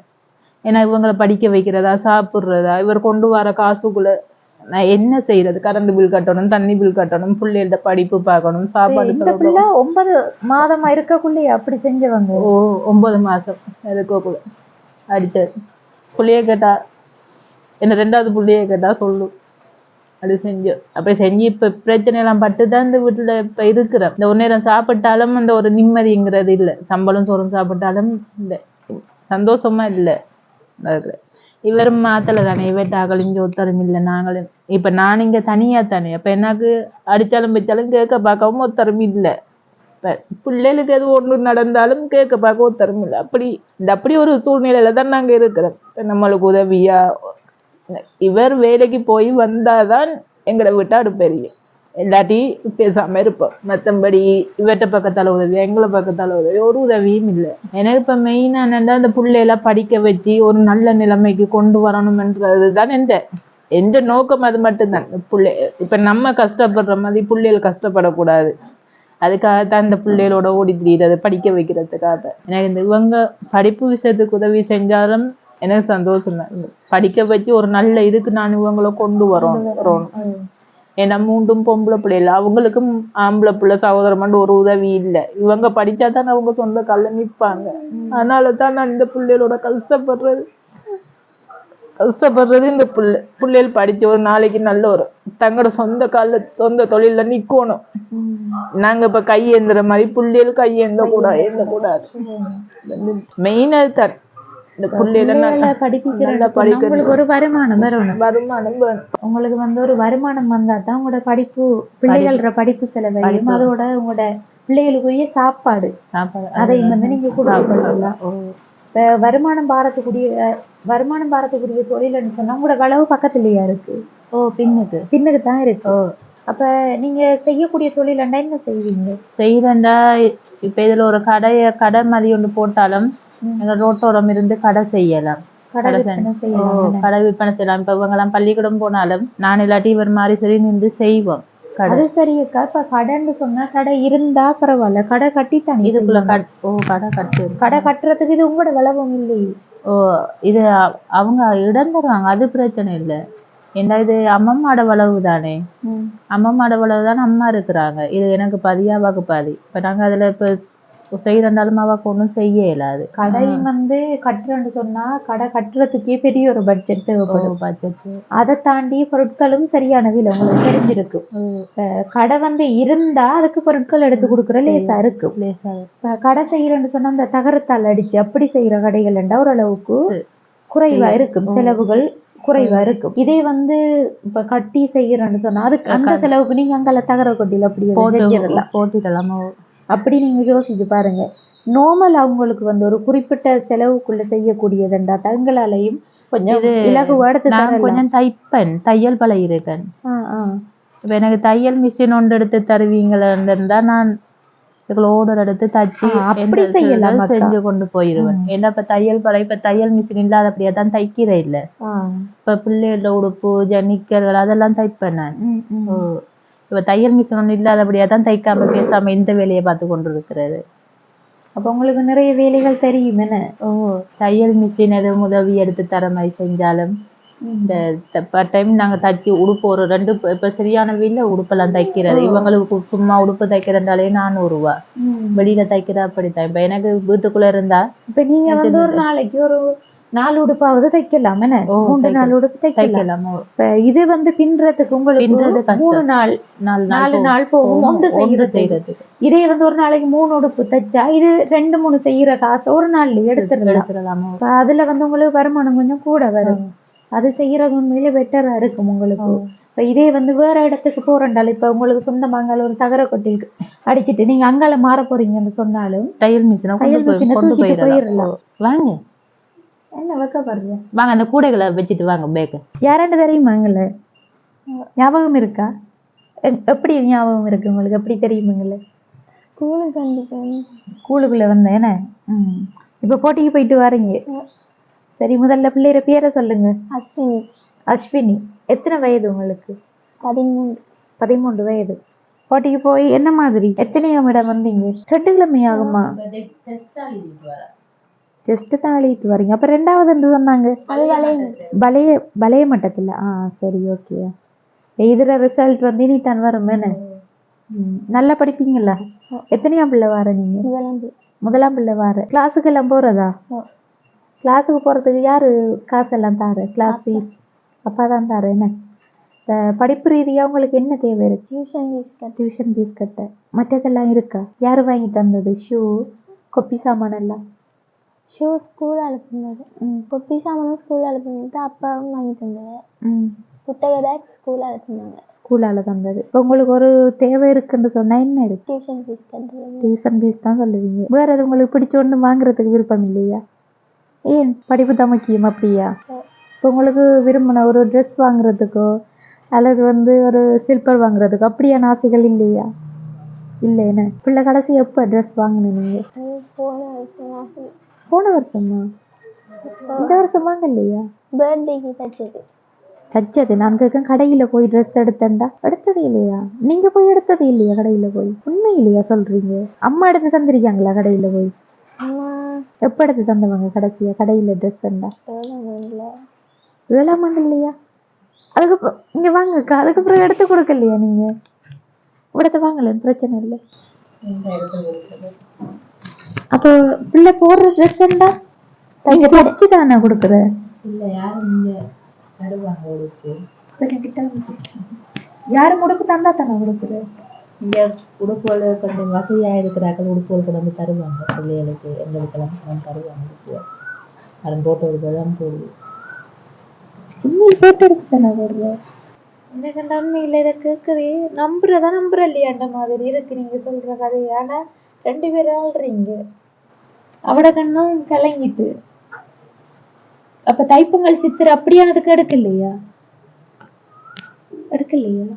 ஏன்னா இவங்களை படிக்க வைக்கிறதா சாப்பிட்றதா இவர் கொண்டு வர காசுக்குள்ளே நான் என்ன செய்யறது, கரண்ட் பில் கட்டணும், தண்ணி பில் கட்டணும், பிள்ளைகள படிப்பு பார்க்கணும், சாப்பாடு இந்த செலவு. பிள்ளை 9 மாதமா இருக்கக்குள்ளேயே அப்படி செஞ்சவங்க. ஓ 9 மாசம் இருக்கக்குள்ள அடிச்சது. புள்ளைய கேட்டா என்ன, 2வது புள்ளைய கேட்டா சொல்லு அது செஞ்சு. அப்ப செஞ்சு இப்ப பிரச்சனை எல்லாம் பட்டுதான் இந்த வீட்டுல இப்ப இருக்கிறேன். இந்த ஒரு நேரம் சாப்பிட்டாலும் அந்த ஒரு நிம்மதிங்கிறது இல்ல. சம்பளம் சோறும் சாப்பிட்டாலும் இந்த சந்தோஷமா இல்ல. இவரும் மாத்தல தானே, இவட்டாக்களும் ஒத்தரும் இல்லை, நாங்களும் இப்ப நான் இங்க தனியா தானே. அப்ப எனக்கு அடிச்சாலும் வச்சாலும் கேட்க பார்க்கவும் ஒத்தரும் இல்லை. இப்ப பிள்ளைகளுக்கு எது ஒண்ணு நடந்தாலும் கேட்க பார்க்க ஒத்தரும் இல்லை. அப்படி ஒரு சூழ்நிலையில தான் நாங்க இருக்கிறோம். நம்மளுக்கு உதவியா இவர் வேலைக்கு போய் வந்தாதான் எங்களை விட்டாடு பெரிய, இல்லாட்டி பேசாம இருப்போம். மற்றபடி இவர்கிட்ட பக்கத்தால உதவி, எங்களை பக்கத்தால உதவி, ஒரு உதவியும் இல்லை. எனக்கு இப்ப மெயினா என்னன்னா இந்த பிள்ளையெல்லாம் படிக்க வச்சு ஒரு நல்ல நிலைமைக்கு கொண்டு வரணும்ன்றதுதான் எந்த நோக்கம். அது மட்டும்தான். இப்ப நம்ம கஷ்டப்படுற மாதிரி பிள்ளைகள் கஷ்டப்படக்கூடாது. அதுக்காகத்தான் இந்த பிள்ளைகளோட ஓடி திரியிறது, படிக்க வைக்கிறதுக்காக. எனக்கு இந்த இவங்க படிப்பு விஷயத்துக்கு உதவி செஞ்சாலும் எனக்கு சந்தோஷம் தான். படிக்க வச்சு ஒரு நல்ல இதுக்கு நான் இவங்களை கொண்டு வரணும். ஏன்னா 3 பொம்பளை பிள்ளைல, அவங்களுக்கும் ஆம்பளை பிள்ளை சகோதரமாண்டு ஒரு உதவி இல்லை. இவங்க படிச்சாதான் அவங்க சொந்த கால்ல நிற்பாங்க. அதனாலதான் நான் இந்த பிள்ளைகளோட கஷ்டப்படுறது. இந்த பிள்ளைகள் படிச்சு ஒரு நாளைக்கு நல்ல ஒரு தங்களோட சொந்த கால்ல சொந்த தொழில நிக்கணும். நாங்க இப்ப கையேந்துற மாதிரி பிள்ளைகள் கையேந்த கூடாது. மெயினா தான் இந்த பிள்ளைகளை படிக்கிறதுக்கு ஒரு வருமானம் வேணும். உங்களுக்கு ஒரு வருமானம் வந்தா தான் உங்களோட படிப்பு, பிள்ளைகளோட படிப்பு செலவையும் அதோட உங்களோட பிள்ளைகளுக்குரிய சாப்பாடு அதையும் நீங்க கொடுக்கலாம். வருமானம் பாரத்துக்குரிய தொழில்னு சொன்னா உங்களோட வளவு பக்கத்துலயா இருக்கு. பின்னுக்கு தான் இருக்கு. அப்ப நீங்க செய்யக்கூடிய தொழில் என்ன செய்யறா? இப்ப இதுல ஒரு கடை மாதிரி ஒன்று போட்டாலும் எங்க ரோட்டோரம் இருந்து கடை செய்யலாம். கடை விற்பனை செய்யலாம். இப்ப இவங்க எல்லாம் பள்ளிக்கூடம் போனாலும் நான் இல்லாட்டி இவர் மாதிரி சரி நின்று செய்வோம். அது சரியக்கா. இப்ப கடைன்னு சொன்னா கடை இருந்தா பரவாயில்ல, கடை கட்டிட்டாங்க. இதுக்குள்ள கடை கட்டுறதுக்கு இது உங்களோட வளவும் இல்லையே. இது அவங்க இடம் தருவாங்க, அது பிரச்சனை இல்லை. ஏன்னா இது அம்மம்மாட வளவு தானே. அம்மம்மாட வளவு தானே அம்மா இருக்கிறாங்க. இது எனக்கு பாதியாவாக்கு பாதி. இப்ப நாங்க அதுல இப்ப செய்யறதாலும் அவாக்கு ஒன்றும் செய்ய இயலாது. கடை கட்டுறேன்னு சொன்னா கடை கட்டுறதுக்கே பெரிய ஒரு பட்ஜெட் தேவைப்படும். அதை தாண்டி பொருட்களும் சரியான விலை உங்களுக்கு தெரிஞ்சிருக்கு. கடை இருந்தா அதுக்கு பொருட்கள் எடுத்து கொடுக்குற லேசா இருக்கு. கடை செய்யறேன்னு சொன்னா அந்த தகரத்தால் அடிச்சு அப்படி செய்யற கடைகள் ஓரளவுக்கு குறைவா இருக்கும், செலவுகள் குறைவா இருக்கும். இதே இப்ப கட்டி செய்யறேன்னு சொன்னா அதுக்கு அந்த செலவுக்கு நீங்க அங்கால தகர கொட்டில அப்படி போட்டிடலாம். அப்படி நீங்க யோசிச்சு பாருங்க. நார்மல் அவங்களுக்கு ஒரு குறிப்பிட்ட செலவுக்குள்ள செய்யக்கூடியதுண்டா தங்களாலையும் கொஞ்சம் இலகுவா எடுத்து கொஞ்சம் தையல் பழகிருக்கேன். இப்ப எனக்கு தையல் மிஷின் ஒன்று எடுத்து தருவீங்களா இருந்தா நான் ஓர்டர் எடுத்து தச்சு அப்படி செய்யலாம், செஞ்சு கொண்டு போயிருவேன். ஏன்னா இப்ப தையல் மிஷின் இல்லாத அப்படியே தான் தைக்கிற இல்ல. இப்ப பிள்ளைகள உடுப்பு ஜன்னிக்கர்கள் அதெல்லாம் தைப்பேன் நான். இப்ப தையல் மிஷின் ஒண்ணு இல்லாதபடியா தான் தைக்காம பேசாம இந்த வேலையை பார்த்து கொண்டு இருக்கிறது. அப்ப உங்களுக்கு நிறைய வேலைகள் தெரியும் என்ன? தையல் மிஷின் எது உதவி எடுத்து தர மாதிரி செஞ்சாலும் இந்த டைம் நாங்க தைச்சி உடுப்பு ஒரு 2 இப்ப சரியான வீட்டுல உடுப்பெல்லாம் தைக்கிறது. இவங்களுக்கு சும்மா உடுப்பு தைக்கிறதாலே 400 ரூபாய், வெளியில தைக்கிற அப்படித்தான். இப்ப எனக்கு வீட்டுக்குள்ள இருந்தா இப்ப நீங்க ஒரு நாளைக்கு ஒரு 4 உடுப்பாவது தைக்கலாம் என்ன? 3 4 உடுப்பு தைக்கலாம். இது பின்றதுக்கு உங்களுக்கு 4 நாள் போகும் ஒன்று செய்யறதுக்கு. இதே ஒரு நாளைக்கு 3 உடுப்பு தைச்சா இது 2 3 செய்யற காசு ஒரு நாள்ல எடுத்துடலாம். அதுல உங்களுக்கு வருமானம் கொஞ்சம் கூட வரும். அது செய்யறது உண்மையிலே பெட்டரா இருக்கும் உங்களுக்கு. இப்ப இதே வேற இடத்துக்கு போறண்டால இப்ப உங்களுக்கு சொந்தமாக ஒரு தகர கொட்டிலுக்கு அடிச்சுட்டு நீங்க அங்கால மாற போறீங்கன்னு சொன்னாலும் தையல் மிஷினை தூக்கிட்டு போயிடலாம். வாங்க என்ன வைக்கப்படுற வாங்க, அந்த கூடைகளை வச்சுட்டு வாங்க. பேக்க யாராண்டு தெரியுமாங்கல்ல? ஞாபகம் இருக்கா? எப்படி ஞாபகம் இருக்கு உங்களுக்கு? எப்படி தெரியுமாங்கல்ல? ஸ்கூலுக்குள்ள வந்தேன். இப்ப போட்டிக்கு போயிட்டு வரீங்க. சரி, முதல்ல பிள்ளைய பேரை சொல்லுங்க. அஸ்வினி. எத்தனை வயது உங்களுக்கு? 13 வயது. போட்டிக்கு போய் என்ன மாதிரி எத்தனையாம் இடம் வந்தீங்க? 2 கிழமை ஆகுமா? ஜஸ்ட் தான் அழித்து வரீங்க. அப்ப 2வது என்று சொன்னாங்க வளைய மட்டத்துல. சரி, ஓகே. எழுதுற ரிசல்ட் வந்து நீ தான் வரும் என்ன? நல்லா படிப்பீங்களா? எத்தனையாம் பிள்ளை வார நீங்க? முதலாம் பிள்ளை வார. கிளாஸுக்கு எல்லாம் போறதா? கிளாஸுக்கு போறதுக்கு யாரு காசெல்லாம் தாரு? கிளாஸ் ஃபீஸ் அப்பா தான் தாரு என்ன? படிப்பு ரீதியா உங்களுக்கு என்ன தேவை இருக்கு? டியூஷன் ஃபீஸ் கட்ட. மற்றதெல்லாம் இருக்கா? யாரு வாங்கி தந்தது? ஷூ, கொப்பி சாமான் எல்லாம்? ஷூ ஸ்கூல் அனுப்புனது, கொப்பி சாமானும் ஸ்கூல் அனுப்புனது, அப்பாவும் வாங்கி தந்தது. புத்தக பேக் ஸ்கூல் அனுப்புனாங்க. ஸ்கூலால தந்தது. இப்போ உங்களுக்கு ஒரு தேவை இருக்குன்னு சொன்னா என்ன இருக்கு? டியூஷன் ஃபீஸ் கட்டுறது. டியூஷன் ஃபீஸ் தான் சொல்லுவீங்க. வேற எது உங்களுக்கு பிடிச்ச ஒன்று வாங்குறதுக்கு விருப்பம் இல்லையா? ஏன் படிப்பு தான் முக்கியம் அப்படியா? இப்போ உங்களுக்கு விரும்பின ஒரு ட்ரெஸ் வாங்குறதுக்கோ அல்லது வந்து ஒரு சில்பர் வாங்குறதுக்கோ அப்படியான ஆசைகள் இல்லையா? இல்லை என்ன பிள்ளை கடைசி எப்போ ட்ரெஸ் வாங்கினீங்க நீங்கள்? போன வருஷமா? இந்த வருஷம் வாங்க இல்லையா? பர்த்டேக்கு தச்சது. தச்சது நான் கேட்க கடையில் போய் ட்ரெஸ் எடுத்தேன்டா? எடுத்தது இல்லையா? நீங்க போய் எடுத்தது இல்லையா கடையில் போய்? உண்மை இல்லையா சொல்றீங்க? அம்மா எடுத்து தந்திருக்காங்களா கடையில் போய்? எப்போ எடுத்து தந்தவங்க கடைசியா கடையில் ட்ரெஸ்? 7ஆம் ஆண்டு இல்லையா? அதுக்கப்புறம் இங்க வாங்கக்கா, அதுக்கப்புறம் எடுத்து கொடுக்கலையா நீங்க? எடுத்து வாங்கல, பிரச்சனை இல்லை. அப்போ பிள்ளை போடுற ட்ரெஸ் என்ன நீங்க தச்சு தானே கொடுக்குற? இல்லை யாரும் இங்கே தருவாங்க உடுப்பு. யாரும் உடுப்பு தந்தா தானே கொடுக்குற? இங்கே உடுப்புகள் கொஞ்சம் வசதியாக இருக்கிறார்கள், உடுப்புகள் கொண்டு வந்து தருவாங்க பிள்ளைகளுக்கு. எங்களுக்கெல்லாம் கொண்டு தருவாங்க உடுப்புகள். அதன் போட்டோ தான் போடுது. உண்மையில் போட்டோ எடுத்து தானே போடுற? எனக்கு உண்மையில இதை கேட்கவே நம்புறதா நம்புற இல்லையா அந்த மாதிரி இருக்கு நீங்க சொல்ற கதையை. ஆனா 2 பேரும் ஆள்றீங்க. அவட கண்ணும் கலங்கிட்டு. அப்ப தைப்பொங்கல் சித்திரை அப்படியானதுக்கு எடுக்கலையா? எடுக்கலையா?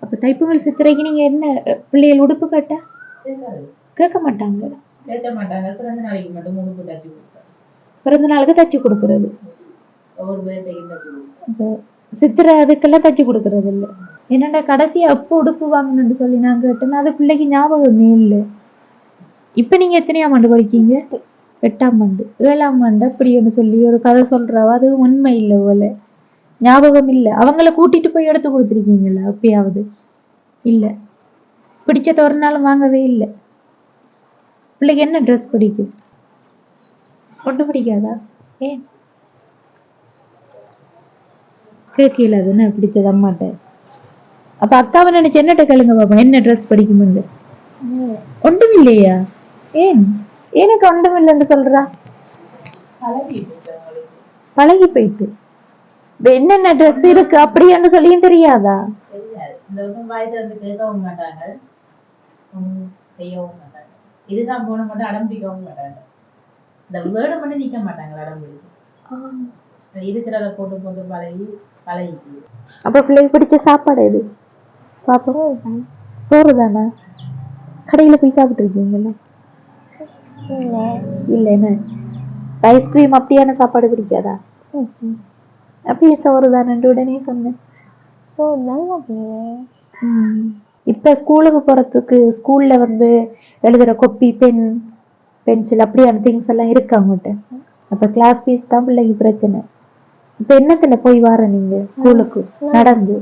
அப்ப தைப்பொங்கல் சித்திரைக்கு நீங்க என்ன பிள்ளைகள் உடுப்பு கேட்டா கேட்க மாட்டாங்க? கேட்க மாட்டாங்க. பிறந்த நாளைக்கு மட்டும் உடுப்பு தச்சு கொடுப்பாங்க. பிறந்த நாளுக்கு தச்சு கொடுக்கறது. ஒவ்வொரு பேர்த்தையும் தச்சு கொடுப்பாங்க. சித்திரை அதுக்கெல்லாம் தச்சு கொடுக்கறது இல்லை. என்னடா கடைசியா எப்போ உடுப்பு வாங்கணும்னு சொல்லி நான் கேட்டேன்னா அது பிள்ளைக்கு ஞாபகமே இல்லை. இப்ப நீங்க எத்தனையாம் ஆண்டு படிக்கீங்க? 8ஆம் ஆண்டு 7ஆம் ஆண்டு அப்படின்னு சொல்லி ஒரு கதை சொல்றவ அது உண்மை இல்லை போல. ஞாபகம் இல்லை. அவங்கள கூட்டிட்டு போய் எடுத்து கொடுத்துருக்கீங்களா அப்பயாவது? இல்லை. பிடிச்ச ஒரு நாளும் வாங்கவே இல்லை. பிள்ளைக்கு என்ன ட்ரெஸ் பிடிக்கும்? ஒன்றும் பிடிக்காதா? ஏன் கேட்கல? அதுன்னு பிடிச்சது அம்மாட்ட. அப்ப அக்காவை நினைச்சு என்னட்ட கேளுங்க பாப்போம், என்ன ட்ரெஸ் பிடிக்குமுண்டு. ஒன்றும் இல்லையா? ஏன் எனக்கு ஒன்றும் இல்லைன்னு சொல்றா? பழகி போயிட்டு என்னென்ன ட்ரெஸ் இருக்கு அப்படின்னு சொல்லியும் தெரியாதா? கேட்கவும் மாட்டாங்க, செய்யவும் மாட்டாங்க. இதுதான் போன மட்டும் அடம் பிடிக்கவும் மாட்டாங்க. இந்த வேர்டு மட்டும் நிக்க மாட்டாங்க அடம் பிடிக்கும். இருக்கிறத போட்டு போட்டு பழகி பழகிக்கு. அப்ப பிள்ளைக்கு பிடிச்ச சாப்பாடு எது பாப்போம்? சோறு தானே? கடையில போய் சாப்பிட்டு இருக்கீங்களா? இல்ல என்ன ஐஸ்கிரீம் அப்படியான சாப்பாடு பிடிக்காதா? அப்படியே சோறு தானே உடனே சொன்னேன். இப்ப ஸ்கூலுக்கு போறதுக்கு ஸ்கூல்ல வந்து எழுதுற கொப்பி, பென், பென்சில் அப்படியான திங்ஸ் எல்லாம் இருக்கு அவங்ககிட்ட. அப்ப கிளாஸ் ஃபீஸ் தான் பிள்ளைக்கு பிரச்சனை. இப்ப என்னத்துல போய் வர நீங்க ஸ்கூலுக்கு நடந்து?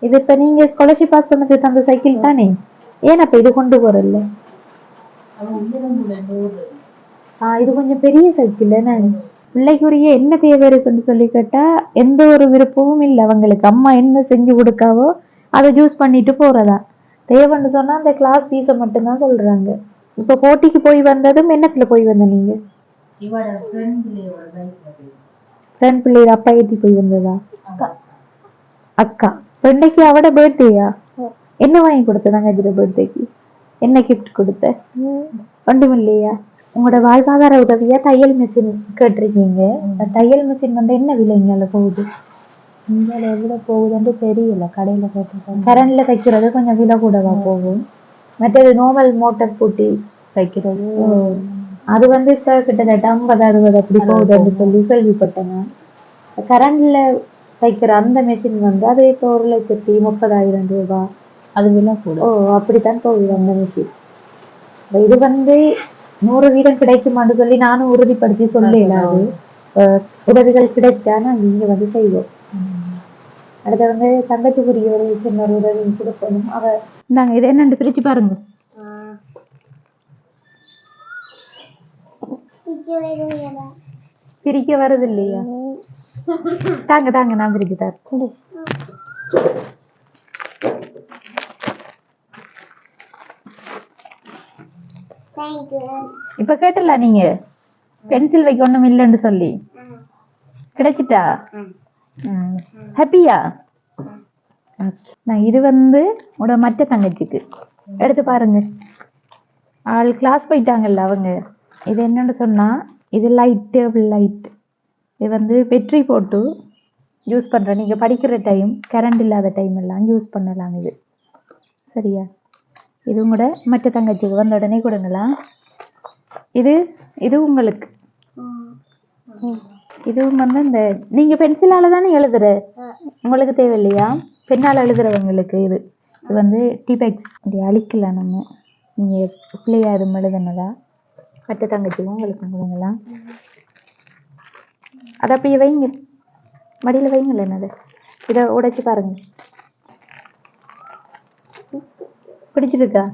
இது இப்ப நீங்க ஸ்காலர்ஷிப் பாஸ் பண்ணது அந்த சைக்கிள் தானே? ஏன் அப்ப இது கொண்டு போறல? இது கொஞ்சம் பெரிய சைக்கிள். பிள்ளைக்குரிய என்ன தேவை இருக்குன்னு சொல்லி கேட்டா எந்த ஒரு விருப்பமும் இல்லை அவங்களுக்கு. அம்மா என்ன செஞ்சு கொடுக்காவோ அதை ஜூஸ் பண்ணிட்டு போறதா. தேவைன்னு சொன்னா அந்த கிளாஸ் ஃபீஸை மட்டும்தான் சொல்றாங்க. இப்போ போட்டிக்கு போய் வந்ததும் என்னத்துல போய் வந்த நீங்க? ஃப்ரெண்ட் பிள்ளைய அப்பா ஏற்றி போய் வந்ததா? அக்கா ஃப்ரெண்டைக்கு அவட பர்த்டேயா? என்ன வாங்கி கொடுத்த தங்கச்சியோட பர்த்டேக்கு? என்ன கிஃப்ட் கொடுத்த? ஒன்றும் இல்லையா? உங்களோட வாழ்வாதார உதவியா தையல் மிஷின் கேட்டிருக்கீங்க. தையல் மிஷின் வந்து என்ன விலைங்கால போகுது? இந்தியாவில் எவ்வளோ போகுதுன்னு தெரியல. கடையில் போட்டிருக்கேன். கரண்ட்ல தைக்கிறது கொஞ்சம் விலை கூடவா போகும். மற்றது நார்மல் மோட்டர் பூட்டி தைக்கிறது அது வந்து இப்போ கிட்டத்தட்ட 50-60 அப்படி போகுதுன்னு சொல்லி கேள்விப்பட்டேன். கரண்ட்ல தைக்கிற அந்த மிஷின் வந்து அது இப்போ 1,30,000 ரூபாய் அது விலை கூட. அப்படித்தான் போகுது அந்த மிஷின். இது வந்து 100% கிடைக்குமான்னு சொல்லி நானும் உறுதிப்படுத்தி சொல்லலாது. உதவிகள் கிடைச்சா நாங்கள் இங்கே வந்து செய்வோம். அடுத்து வந்து தங்கச்சிக்குரிய ஒரு சின்ன ஒரு உதவி கொடுக்கணும். அவ இந்தாங்க இது என்னன்னு பிரிச்சு பாருங்க. பிரிக்க வருது இல்லையா? தாங்க தாங்க நான் பிரிச்சு தரேன். இப்ப கேட்டல நீங்க பென்சில் வைக்க ஒண்ணும் இல்லைன்னு சொல்லி கிடைச்சிட்டா? ஹாப்பியா? இது வந்து உட மற்ற தங்கச்சிக்கு எடுத்து பாருங்க. ஆள் கிளாஸ் போயிட்டாங்கல்ல அவங்க. இது என்னன்னு சொன்னா இது லைட், டேபிள் லைட். இது வந்து பேட்டரி போட்டு யூஸ் பண்ற, நீங்க படிக்கிற டைம், கரண்ட் இல்லாத டைம் எல்லாம் யூஸ் பண்ணலாம் இது. சரியா? இது கூட மற்ற தங்கச்சிக்கு வந்த உடனே கொடுங்களா. இது இது உங்களுக்கு. இதுவும் வந்து இந்த நீங்க பென்சிலால தானே எழுதுற, உங்களுக்கு தேவையில்லையா? பெண்ணால் எழுதுறவங்களுக்கு இது. இது வந்து டிபெக்ஸ் அப்படி அழிக்கலாம் நம்ம. நீங்க பிள்ளையா இது எழுதுனதா மற்ற தங்கச்சிக்கும் உங்களுக்கு கொடுங்களா. அதை அப்படியே வைங்க, மடியில வைங்கல்ல. என்னது இதை உடைச்சு பாருங்க. பிடிச்சிருக்கா?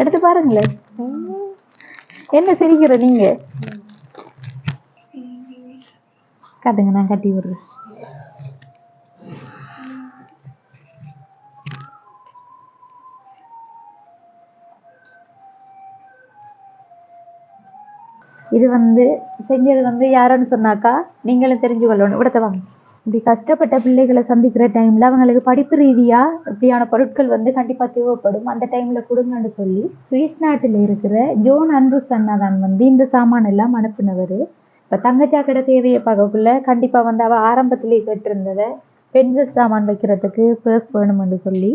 எடுத்து பாருங்களேன். என்ன சிரிக்கிற நீங்க? காட்டுங்க, நான் கட்டி விடுறேன். இது வந்து செஞ்சது வந்து யாருன்னு சொன்னாக்கா நீங்களும் தெரிஞ்சு கொள்ளணும். இവിടത്തെ வாங்க. இப்படி கஷ்டப்பட்ட பிள்ளைகளை சந்திக்கிற டைம்ல அவங்களுக்கு படிப்பு ரீதியா இப்படியான பொருட்கள் வந்து கண்டிப்பா தேவைப்படும். அந்த டைம்ல கொடுங்கன்னு சொல்லி சுவிஸ் நாட்டில் இருக்கிற ஜோன் அண்ட்ரூஸ் அண்ணா தான் வந்து இந்த சாமான் எல்லாம் அனுப்புனவர். இப்ப தங்கச்சாக்கடை தேவையை பார்க்கக்குள்ள கண்டிப்பா வந்து அவ ஆரம்பத்திலேயே கேட்டிருந்ததை பென்சில் சாமான் வைக்கிறதுக்கு பர்ஸ் வேணும்னு சொல்லி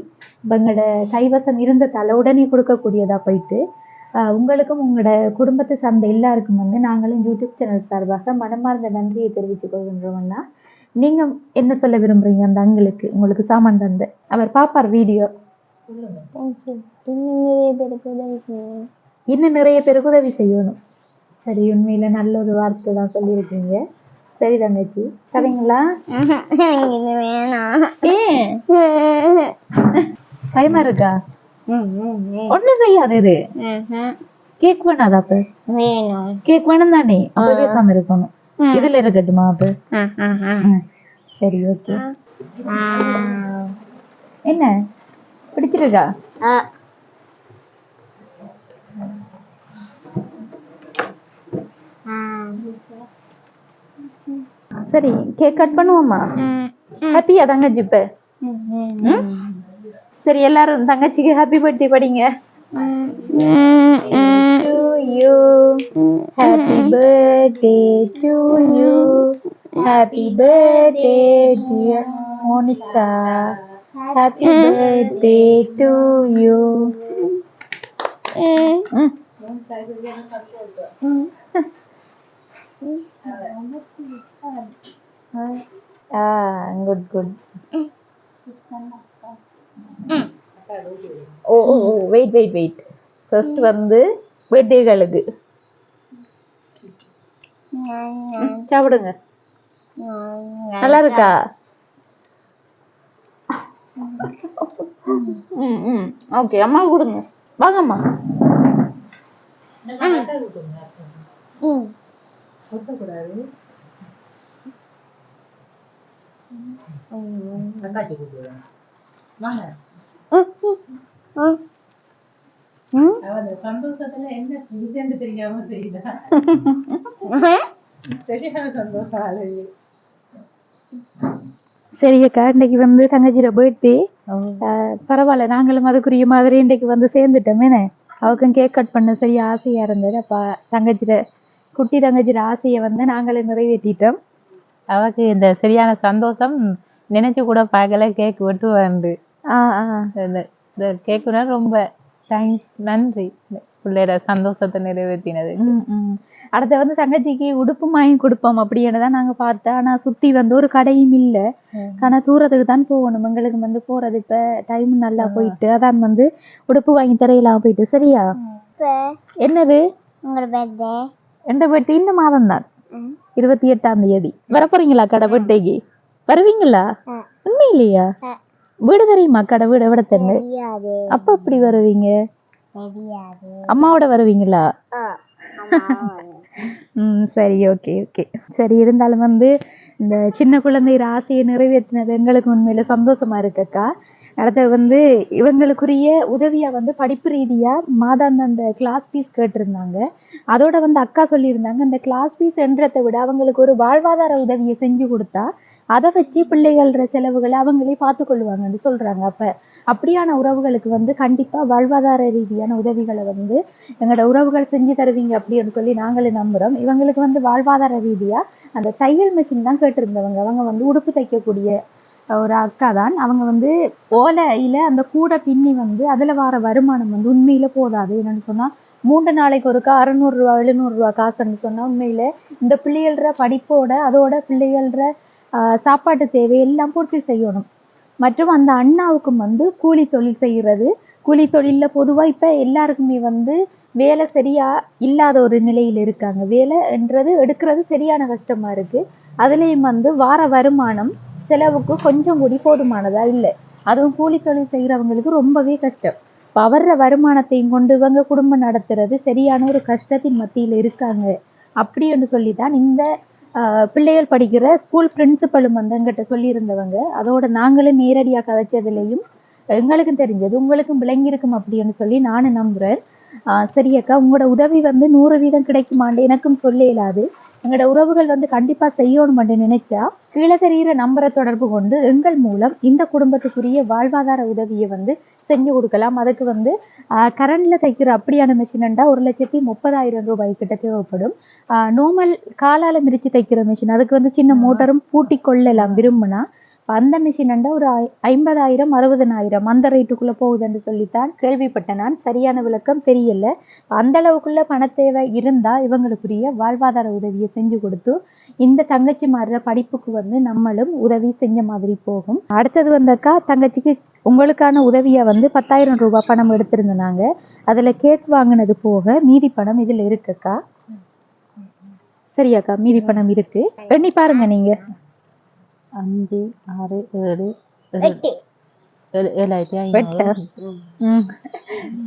எங்களோட கைவசம் இருந்ததால உடனே கொடுக்கக்கூடியதா போயிட்டு உங்களுக்கும் உங்களோட குடும்பத்தை சார்ந்த எல்லாருக்கும் வந்து நாங்களும் யூடியூப் சேனல் சார்பாக மனமார்ந்த நன்றியை தெரிவித்துக் கொள்கின்றோம்னா. நீங்க என்ன சொல்ல விரும்புறீங்க அந்த அங்களுக்கு உங்களுக்கு சாமான் தந்த? அவர் பாப்பார் வீடியோ. இன்னும் நிறைய பேருக்கு உதவி செய்யணும். சரி, உண்மையில நல்ல ஒரு வார்த்தை தான் சொல்லியிருக்கீங்க. சரி தங்கச்சி, சரிங்களா? பயமா இருக்கா? ஒண்ணும் செய்யாது. இது கேக் வேணாதா? அப்ப கேக் வேணும் தானே? அப்ப பேசாம இருக்கணும். இதுல இருக்கட்டுமா? அப்ப சரி, ஓகே. என்ன பிடிச்சிருக்கா? சரி, கேக் கட் பண்ணுவோமா? ஹாப்பியா தங்கச்சி? இப்ப சரி, எல்லாரும் தங்கச்சிக்கு ஹாப்பி பர்த்டே படிங்க. To you, happy birthday to you, happy birthday dear Monica, happy birthday to you. Good. Wait. First வந்து பர்த்டேகளுக்கு சாப்பிடுங்க. நல்லா இருக்கா? ஓகே, அம்மா கொடுங்க. வாங்கம்மா. சந்தோஷத்துல என்ன செஞ்சு தெரியாம தெரியல. சரியான சந்தோஷம். சரி அக்கா, இன்னைக்கு வந்து தங்கச்சியோட பர்த்டே. பரவாயில்ல, நாங்களும் அதுக்குரிய மாதிரி இன்னைக்கு வந்து சேர்ந்துட்டோமே. அவருக்கும் கேக் கட் பண்ண சரி ஆசையா இருந்தது. அப்ப குட்டி தங்கச்சியோட ஆசையை வந்து நாங்களும் நிறைவேற்றிட்டோம். அவக்கு இந்த சரியான சந்தோஷம் நினைச்சு கூட பார்க்கல. கேக் வெட்டு வந்து இந்த கேக்குனா ரொம்ப தேங்க்ஸ், நன்றி. பிள்ளையோட சந்தோஷத்தை நிறைவேற்றினது. அடுத்த வந்து தங்கச்சிக்கு உடுப்பு வாங்கி கொடுப்போம் அப்படின்னு தான் நாங்க பார்த்தோம். ஆனா சுத்தி வந்து ஒரு கடையும் இல்லை. ஆனா தூரத்துக்கு தான் போகணும். எங்களுக்கு வந்து போறது இப்ப டைம் நல்லா போயிட்டு அதான் வந்து உடுப்பு வாங்கி தரையெல்லாம் போயிட்டு. சரியா? என்னது எந்த பர்த்டே? இந்த மாதம் தான் 28ஆம் தேதி வர போறீங்களா கடை பர்த்டேக்கு? வருவீங்களா? உண்மையிலையா? வீடு தெரியுமா? கடை வீடு எവിടെ தெரியுது? அப்ப எப்படி வருவீங்க? அம்மாவோட வருவீங்களா? சரி, ஓகே ஓகே. சரி, இருந்தாலும் வந்து இந்த சின்ன குழந்தைய ஆசையை நிறைவேற்றினது எங்களுக்கு உண்மையில சந்தோஷமா இருக்குக்கா. அடுத்தது வந்து இவங்களுக்குரிய உதவியா வந்து படிப்பு ரீதியா மாதாந்த அந்த கிளாஸ் ஃபீஸ் கேட்டிருந்தாங்க. அதோட வந்து அக்கா சொல்லியிருந்தாங்க, இந்த கிளாஸ் ஃபீஸ் என்றதை விட அவங்களுக்கு ஒரு வாழ்வாதார உதவியை செஞ்சு கொடுத்தா அதை வச்சு பிள்ளைகள செலவுகளை அவங்களே பார்த்து கொள்ளுவாங்கன்னு சொல்றாங்க. அப்படியான உறவுகளுக்கு வந்து கண்டிப்பா வாழ்வாதார ரீதியான உதவிகளை வந்து எங்களோட உறவுகள் செஞ்சு தருவீங்க அப்படின்னு சொல்லி நாங்களும் நம்புறோம். இவங்களுக்கு வந்து வாழ்வாதார ரீதியா அந்த தையல் மிஷின் தான் கேட்டிருந்தவங்க. அவங்க வந்து உடுப்பு தைக்கக்கூடிய ஒரு அக்கா தான். அவங்க வந்து ஓலையில அந்த கூடை பின்னி வந்து அதுல வர வருமானம் வந்து உண்மையில போதாது. என்னன்னு சொன்னா 3 நாளைக்கு ஒருக்கா 600 ரூபா 700 ரூபா காசுன்னு சொன்னா உண்மையில இந்த பிள்ளைகள படிப்போட அதோட பிள்ளைகள சாப்பாட்டு தேவை எல்லாம் பூர்த்தி செய்யணும். மற்றும் அந்த அண்ணாவுக்கும் வந்து கூலி தொழில் செய்கிறது. கூலி தொழிலில் பொதுவாக இப்போ எல்லாருக்குமே வந்து வேலை சரியா இல்லாத ஒரு நிலையில் இருக்காங்க. வேலைன்றது எடுக்கிறது சரியான கஷ்டமா இருக்கு. அதுலேயும் வந்து வார வருமானம் செலவுக்கு கொஞ்சம் கூடி போதுமானதா இல்லை. அதுவும் கூலி தொழில் செய்கிறவங்களுக்கு ரொம்பவே கஷ்டம். இப்போ வர்ற வருமானத்தையும் கொண்டு இவங்க குடும்பம் நடத்துறது சரியான ஒரு கஷ்டத்தின் மத்தியில் இருக்காங்க. அப்படி என்று சொல்லித்தான் இந்த பிள்ளைகள் படிக்கிற ஸ்கூல் பிரின்சிபலும் வந்து எங்கிட்ட சொல்லியிருந்தவங்க. அதோட நாங்களும் நேரடியாக கதைச்சதுலேயும் எங்களுக்கும் தெரிஞ்சது உங்களுக்கும் விளங்கியிருக்கும் அப்படின்னு சொல்லி நானும் நம்புகிறேன். சரி அக்கா, உங்களோட உதவி வந்து 100% கிடைக்குமான்னு எனக்கும் சொல்ல இயலாது. எங்களோட உறவுகள் வந்து கண்டிப்பாக செய்யணும்னு நினைச்சா கீழே தெரிகிற நம்பரை தொடர்பு கொண்டு எங்கள் மூலம் இந்த குடும்பத்துக்குரிய வாழ்வாதார உதவியை வந்து செஞ்சு கொடுக்கலாம். அதுக்கு வந்து கரண்டில் தைக்கிற அப்படியான மிஷின்ண்டா 1,30,000 ரூபாய் கிட்ட தேவைப்படும். நார்மல் காலால் மிரிச்சு தைக்கிற மிஷின் அதுக்கு வந்து சின்ன மோட்டரும் பூட்டி கொள்ளலாம் விரும்புனா. அந்த மிஷின்ண்டா ஒரு 50,000 60,000 அந்த ரேட்டுக்குள்ளே போகுதுன்னு சொல்லித்தான் கேள்விப்பட்டேன். நான் சரியான விளக்கம் தெரியல. அந்த அளவுக்குள்ள பணத்தேவை இருந்தால் இவங்களுக்குரிய வாழ்வாதார உதவியை செஞ்சு கொடுத்து இந்த தங்கச்சி மாறுற படிப்புக்கு வந்து நம்மளும் உதவி செஞ்ச மாதிரி போகும். அடுத்தது வந்தாக்கா தங்கச்சிக்கு உங்களுக்கான உதவியை வந்து 10,000 ரூபாய் பணம் எடுத்திருந்தாங்க. அதில் கேக் வாங்கினது போக மீதி பணம் இதில் இருக்குக்கா. சரியாக்கா, மீதி பணம் இருக்கு. எண்ணி பாருங்க நீங்க. 5 6 7 7,500.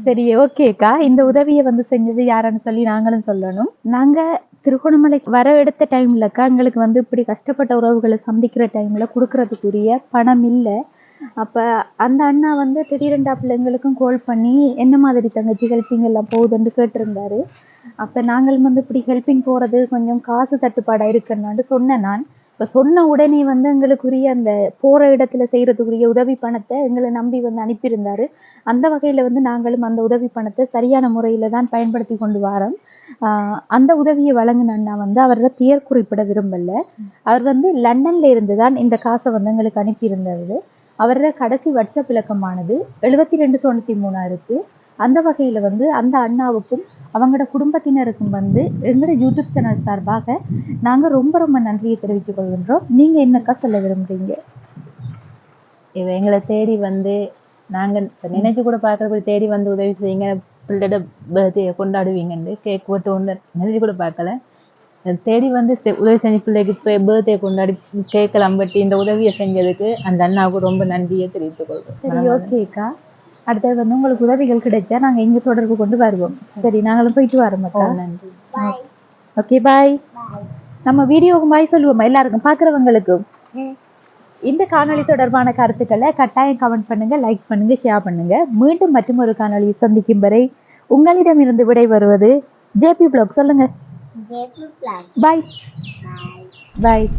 சரி, ஓகேக்கா. இந்த உதவியை வந்து செஞ்சது யாருன்னு சொல்லி நாங்களும் சொல்லணும். நாங்க திருகோணமலைக்கு வர எடுத்த டைம்லக்கா எங்களுக்கு வந்து இப்படி கஷ்டப்பட்ட உறவுகளை சந்திக்கிற டைம்ல கொடுக்கறதுக்குரிய பணம் இல்லை. அப்போ அந்த அண்ணா வந்து திடீரெண்டா பிள்ளைங்களுக்கும் கால் பண்ணி என்ன மாதிரி தங்கச்சி ஹெல்ப்பிங் எல்லாம் போகுதுன்னு கேட்டிருந்தாரு. அப்போ நாங்கள் வந்து இப்படி ஹெல்ப்பிங் போகிறது கொஞ்சம் காசு தட்டுப்பாடாக இருக்குன்னாண்டு சொன்னேன் நான். இப்போ சொன்ன உடனே வந்து எங்களுக்குரிய அந்த போகிற இடத்துல செய்கிறதுக்குரிய உதவி பணத்தை எங்களை நம்பி வந்து அனுப்பியிருந்தாரு. அந்த வகையில் வந்து நாங்களும் அந்த உதவி பணத்தை சரியான முறையில் தான் பயன்படுத்தி கொண்டு வரோம். அந்த உதவியை வழங்கினா வந்து அவரோட பெயர் குறிப்பிட விரும்பல. அவர் வந்து லண்டன்ல இருந்து தான் இந்த காசை வந்து எங்களுக்கு அனுப்பியிருந்தது. அவரோட கடைசி வாட்ஸ்அப் இலக்கமானது 7293 இருக்கு. அந்த வகையில் வந்து அந்த அண்ணாவுக்கும் அவங்களோட குடும்பத்தினருக்கும் வந்து எங்களோட யூடியூப் சேனல் சார்பாக நாங்கள் ரொம்ப ரொம்ப நன்றியை தெரிவித்துக் கொள்கின்றோம். நீங்கள் என்னக்கா சொல்ல விரும்புறீங்க? எங்களை தேடி வந்து நாங்கள் நினைச்சு கூட பார்க்குறப்ப தேடி வந்து உதவி செய்யுங்க, பிள்ளையோட பர்த்டே கொண்டாடுவீங்கன்னு கேக் போட்டு ஒன்று நினைச்சு கூட பார்க்கல. தேடி வந்து உதவி செஞ்சு பிள்ளைக்கு பர்த்டே கொண்டாடி கேட்கலாம். பட் இந்த உதவியை செஞ்சதுக்கு அந்த அண்ணாவுக்கு ரொம்ப நன்றியை தெரிவித்துக் கொள்கிறோம். சரி, ஓகேக்கா. அடுத்தது வந்து உங்களுக்கு உதவிகள் கிடைச்சா நாங்கள் இங்கே தொடர்பு கொண்டு வருவோம். சரி, நாங்களும் போயிட்டு வரோம்க்கா. நன்றி. ஓகே, பாய். நம்ம வீடியோவுக்கு பாய் சொல்லுவோமா எல்லாருக்கும், பார்க்குறவங்களுக்கும்? இந்த காணொளி தொடர்பான கருத்துக்களை கட்டாயம் கமெண்ட் பண்ணுங்க, லைக் பண்ணுங்க, ஷேர் பண்ணுங்க. மீண்டும் மற்றும் ஒரு காணொளியை சந்திக்கும் வரை உங்களிடமிருந்து விடை வருவது ஜேபி ப்ளாக். சொல்லுங்க. பாய் பாய்.